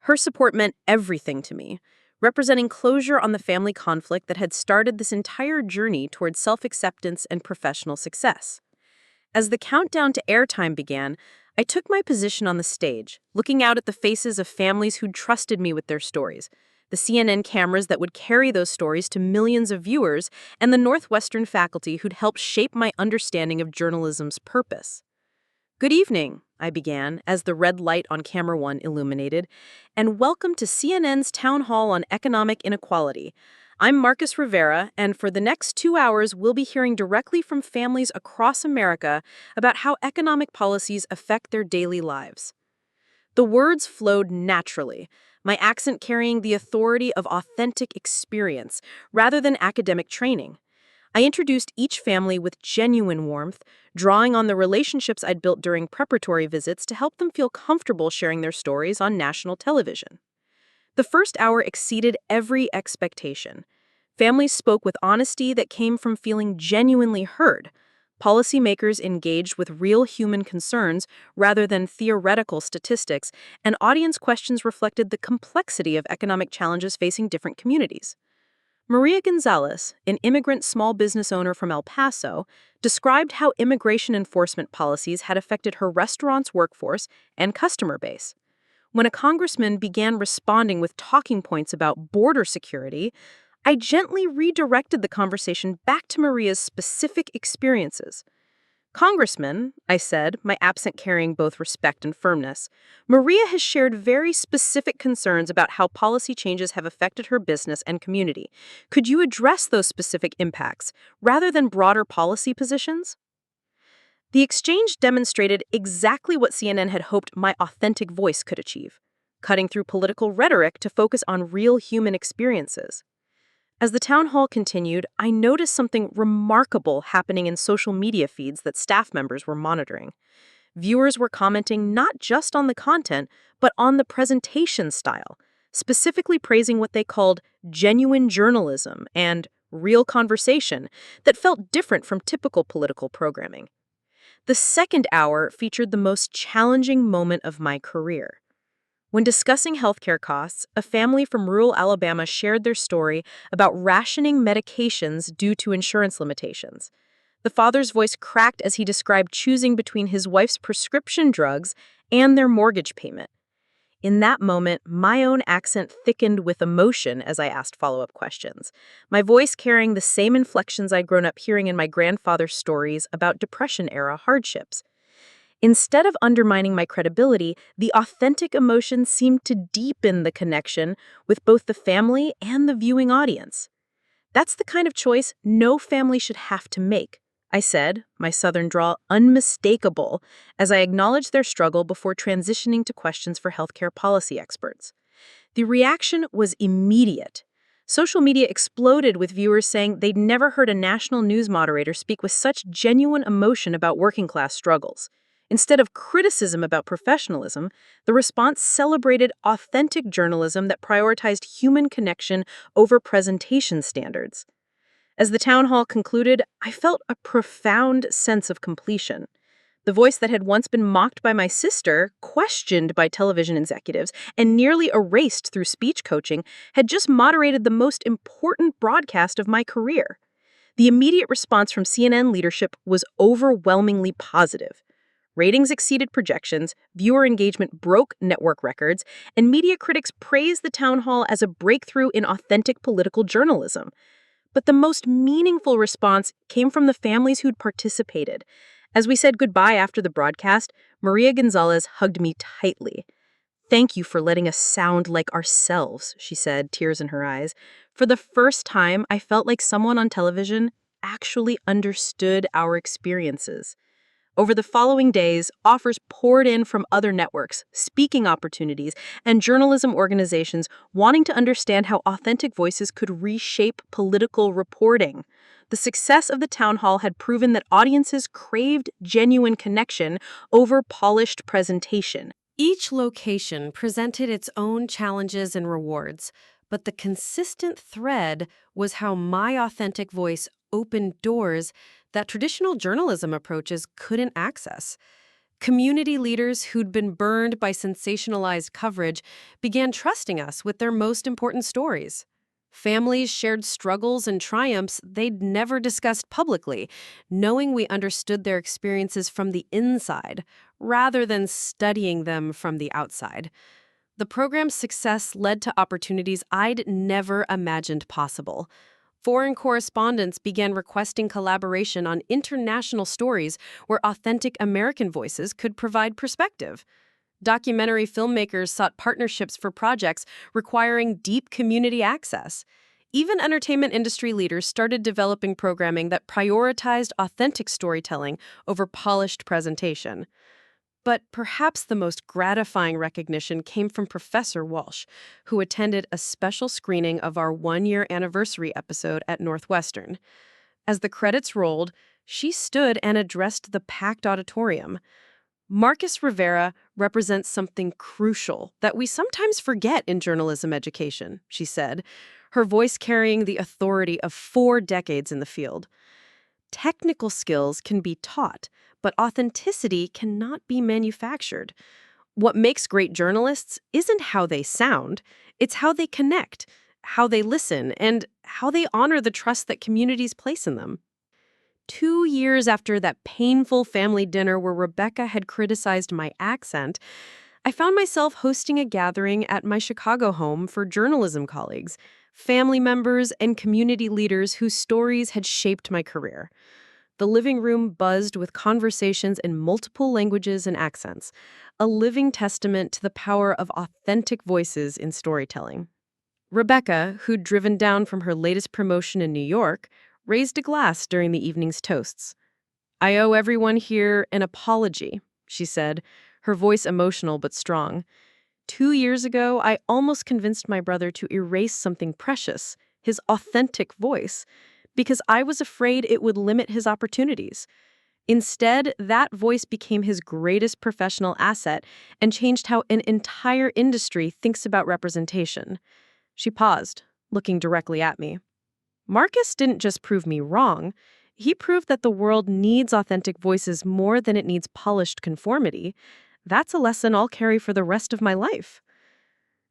Her support meant everything to me, representing closure on the family conflict that had started this entire journey toward self-acceptance and professional success. As the countdown to airtime began, I took my position on the stage, looking out at the faces of families who'd trusted me with their stories, the CNN cameras that would carry those stories to millions of viewers, and the Northwestern faculty who'd helped shape my understanding of journalism's purpose. "Good evening," I began as the red light on camera 1 illuminated, "and welcome to CNN's Town Hall on Economic Inequality. I'm Marcus Rivera, and for the next 2 hours, we'll be hearing directly from families across America about how economic policies affect their daily lives." The words flowed naturally, my accent carrying the authority of authentic experience rather than academic training. I introduced each family with genuine warmth, drawing on the relationships I'd built during preparatory visits to help them feel comfortable sharing their stories on national television. The first hour exceeded every expectation. Families spoke with honesty that came from feeling genuinely heard. Policymakers engaged with real human concerns rather than theoretical statistics, and audience questions reflected the complexity of economic challenges facing different communities. Maria Gonzalez, an immigrant small business owner from El Paso, described how immigration enforcement policies had affected her restaurant's workforce and customer base. When a congressman began responding with talking points about border security, I gently redirected the conversation back to Maria's specific experiences. Congressman, I said, my accent carrying both respect and firmness, Maria has shared very specific concerns about how policy changes have affected her business and community. Could you address those specific impacts rather than broader policy positions? The exchange demonstrated exactly what CNN had hoped my authentic voice could achieve, cutting through political rhetoric to focus on real human experiences. As the town hall continued, I noticed something remarkable happening in social media feeds that staff members were monitoring. Viewers were commenting not just on the content, but on the presentation style, specifically praising what they called genuine journalism and real conversation that felt different from typical political programming. The second hour featured the most challenging moment of my career. When discussing healthcare costs, a family from rural Alabama shared their story about rationing medications due to insurance limitations. The father's voice cracked as he described choosing between his wife's prescription drugs and their mortgage payment. In that moment, my own accent thickened with emotion as I asked follow-up questions, my voice carrying the same inflections I'd grown up hearing in my grandfather's stories about Depression-era hardships. Instead of undermining my credibility, the authentic emotion seemed to deepen the connection with both the family and the viewing audience. That's the kind of choice no family should have to make, I said, my southern drawl unmistakable, as I acknowledged their struggle before transitioning to questions for healthcare policy experts. The reaction was immediate. Social media exploded with viewers saying they'd never heard a national news moderator speak with such genuine emotion about working-class struggles. Instead of criticism about professionalism, the response celebrated authentic journalism that prioritized human connection over presentation standards. As the town hall concluded, I felt a profound sense of completion. The voice that had once been mocked by my sister, questioned by television executives, and nearly erased through speech coaching, had just moderated the most important broadcast of my career. The immediate response from CNN leadership was overwhelmingly positive. Ratings exceeded projections, viewer engagement broke network records, and media critics praised the town hall as a breakthrough in authentic political journalism. But the most meaningful response came from the families who'd participated. As we said goodbye after the broadcast, Maria Gonzalez hugged me tightly. "Thank you for letting us sound like ourselves," she said, tears in her eyes. For the first time, I felt like someone on television actually understood our experiences. Over the following days, offers poured in from other networks, speaking opportunities, and journalism organizations wanting to understand how authentic voices could reshape political reporting. The success of the town hall had proven that audiences craved genuine connection over polished presentation. Each location presented its own challenges and rewards, but the consistent thread was how my authentic voice opened doors that traditional journalism approaches couldn't access. Community leaders who'd been burned by sensationalized coverage began trusting us with their most important stories. Families shared struggles and triumphs they'd never discussed publicly, knowing we understood their experiences from the inside, rather than studying them from the outside. The program's success led to opportunities I'd never imagined possible. Foreign correspondents began requesting collaboration on international stories where authentic American voices could provide perspective. Documentary filmmakers sought partnerships for projects requiring deep community access. Even entertainment industry leaders started developing programming that prioritized authentic storytelling over polished presentation. But perhaps the most gratifying recognition came from Professor Walsh, who attended a special screening of our one-year anniversary episode at Northwestern. As the credits rolled, she stood and addressed the packed auditorium. Marcus Rivera represents something crucial that we sometimes forget in journalism education, she said, her voice carrying the authority of 4 decades in the field. Technical skills can be taught, but authenticity cannot be manufactured. What makes great journalists isn't how they sound, it's how they connect, how they listen, and how they honor the trust that communities place in them. 2 years after that painful family dinner where Rebecca had criticized my accent, I found myself hosting a gathering at my Chicago home for journalism colleagues, family members, and community leaders whose stories had shaped my career. The living room buzzed with conversations in multiple languages and accents, a living testament to the power of authentic voices in storytelling. Rebecca, who'd driven down from her latest promotion in New York, raised a glass during the evening's toasts. "I owe everyone here an apology," she said, her voice emotional but strong. "2 years ago, I almost convinced my brother to erase something precious, his authentic voice, because I was afraid it would limit his opportunities. Instead, that voice became his greatest professional asset and changed how an entire industry thinks about representation." She paused, looking directly at me. Marcus didn't just prove me wrong. He proved that the world needs authentic voices more than it needs polished conformity. That's a lesson I'll carry for the rest of my life.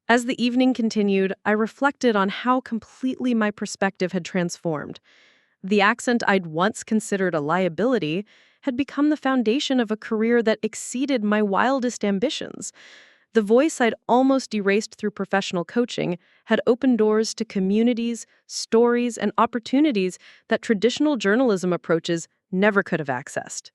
As the evening continued, I reflected on how completely my perspective had transformed. The accent I'd once considered a liability had become the foundation of a career that exceeded my wildest ambitions. The voice I'd almost erased through professional coaching had opened doors to communities, stories, and opportunities that traditional journalism approaches never could have accessed.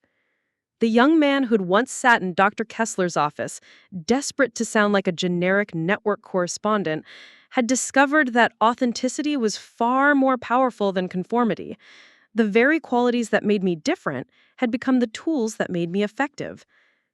The young man who'd once sat in Dr. Kessler's office, desperate to sound like a generic network correspondent, had discovered that authenticity was far more powerful than conformity. The very qualities that made me different had become the tools that made me effective.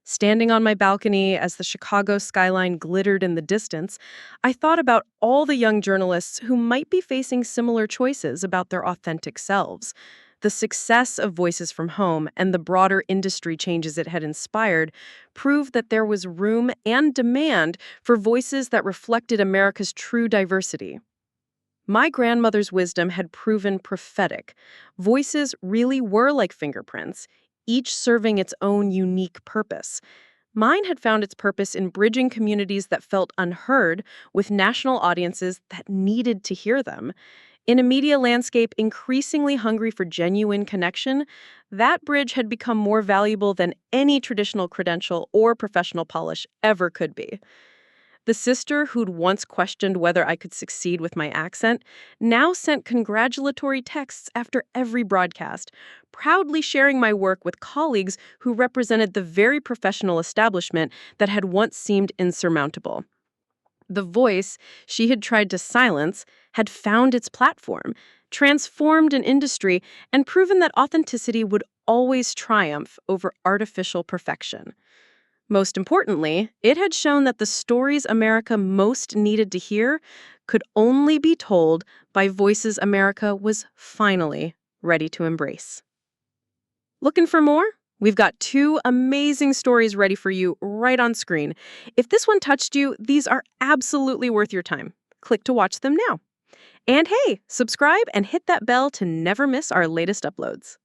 Standing on my balcony as the Chicago skyline glittered in the distance, I thought about all the young journalists who might be facing similar choices about their authentic selves. The success of Voices from Home and the broader industry changes it had inspired proved that there was room and demand for voices that reflected America's true diversity. My grandmother's wisdom had proven prophetic. Voices really were like fingerprints, each serving its own unique purpose. Mine had found its purpose in bridging communities that felt unheard with national audiences that needed to hear them. In a media landscape increasingly hungry for genuine connection, that bridge had become more valuable than any traditional credential or professional polish ever could be. The sister who'd once questioned whether I could succeed with my accent now sent congratulatory texts after every broadcast, proudly sharing my work with colleagues who represented the very professional establishment that had once seemed insurmountable. The voice she had tried to silence had found its platform, transformed an industry, and proven that authenticity would always triumph over artificial perfection. Most importantly, it had shown that the stories America most needed to hear could only be told by voices America was finally ready to embrace. Looking for more? We've got 2 amazing stories ready for you right on screen. If this one touched you, these are absolutely worth your time. Click to watch them now. And hey, subscribe and hit that bell to never miss our latest uploads.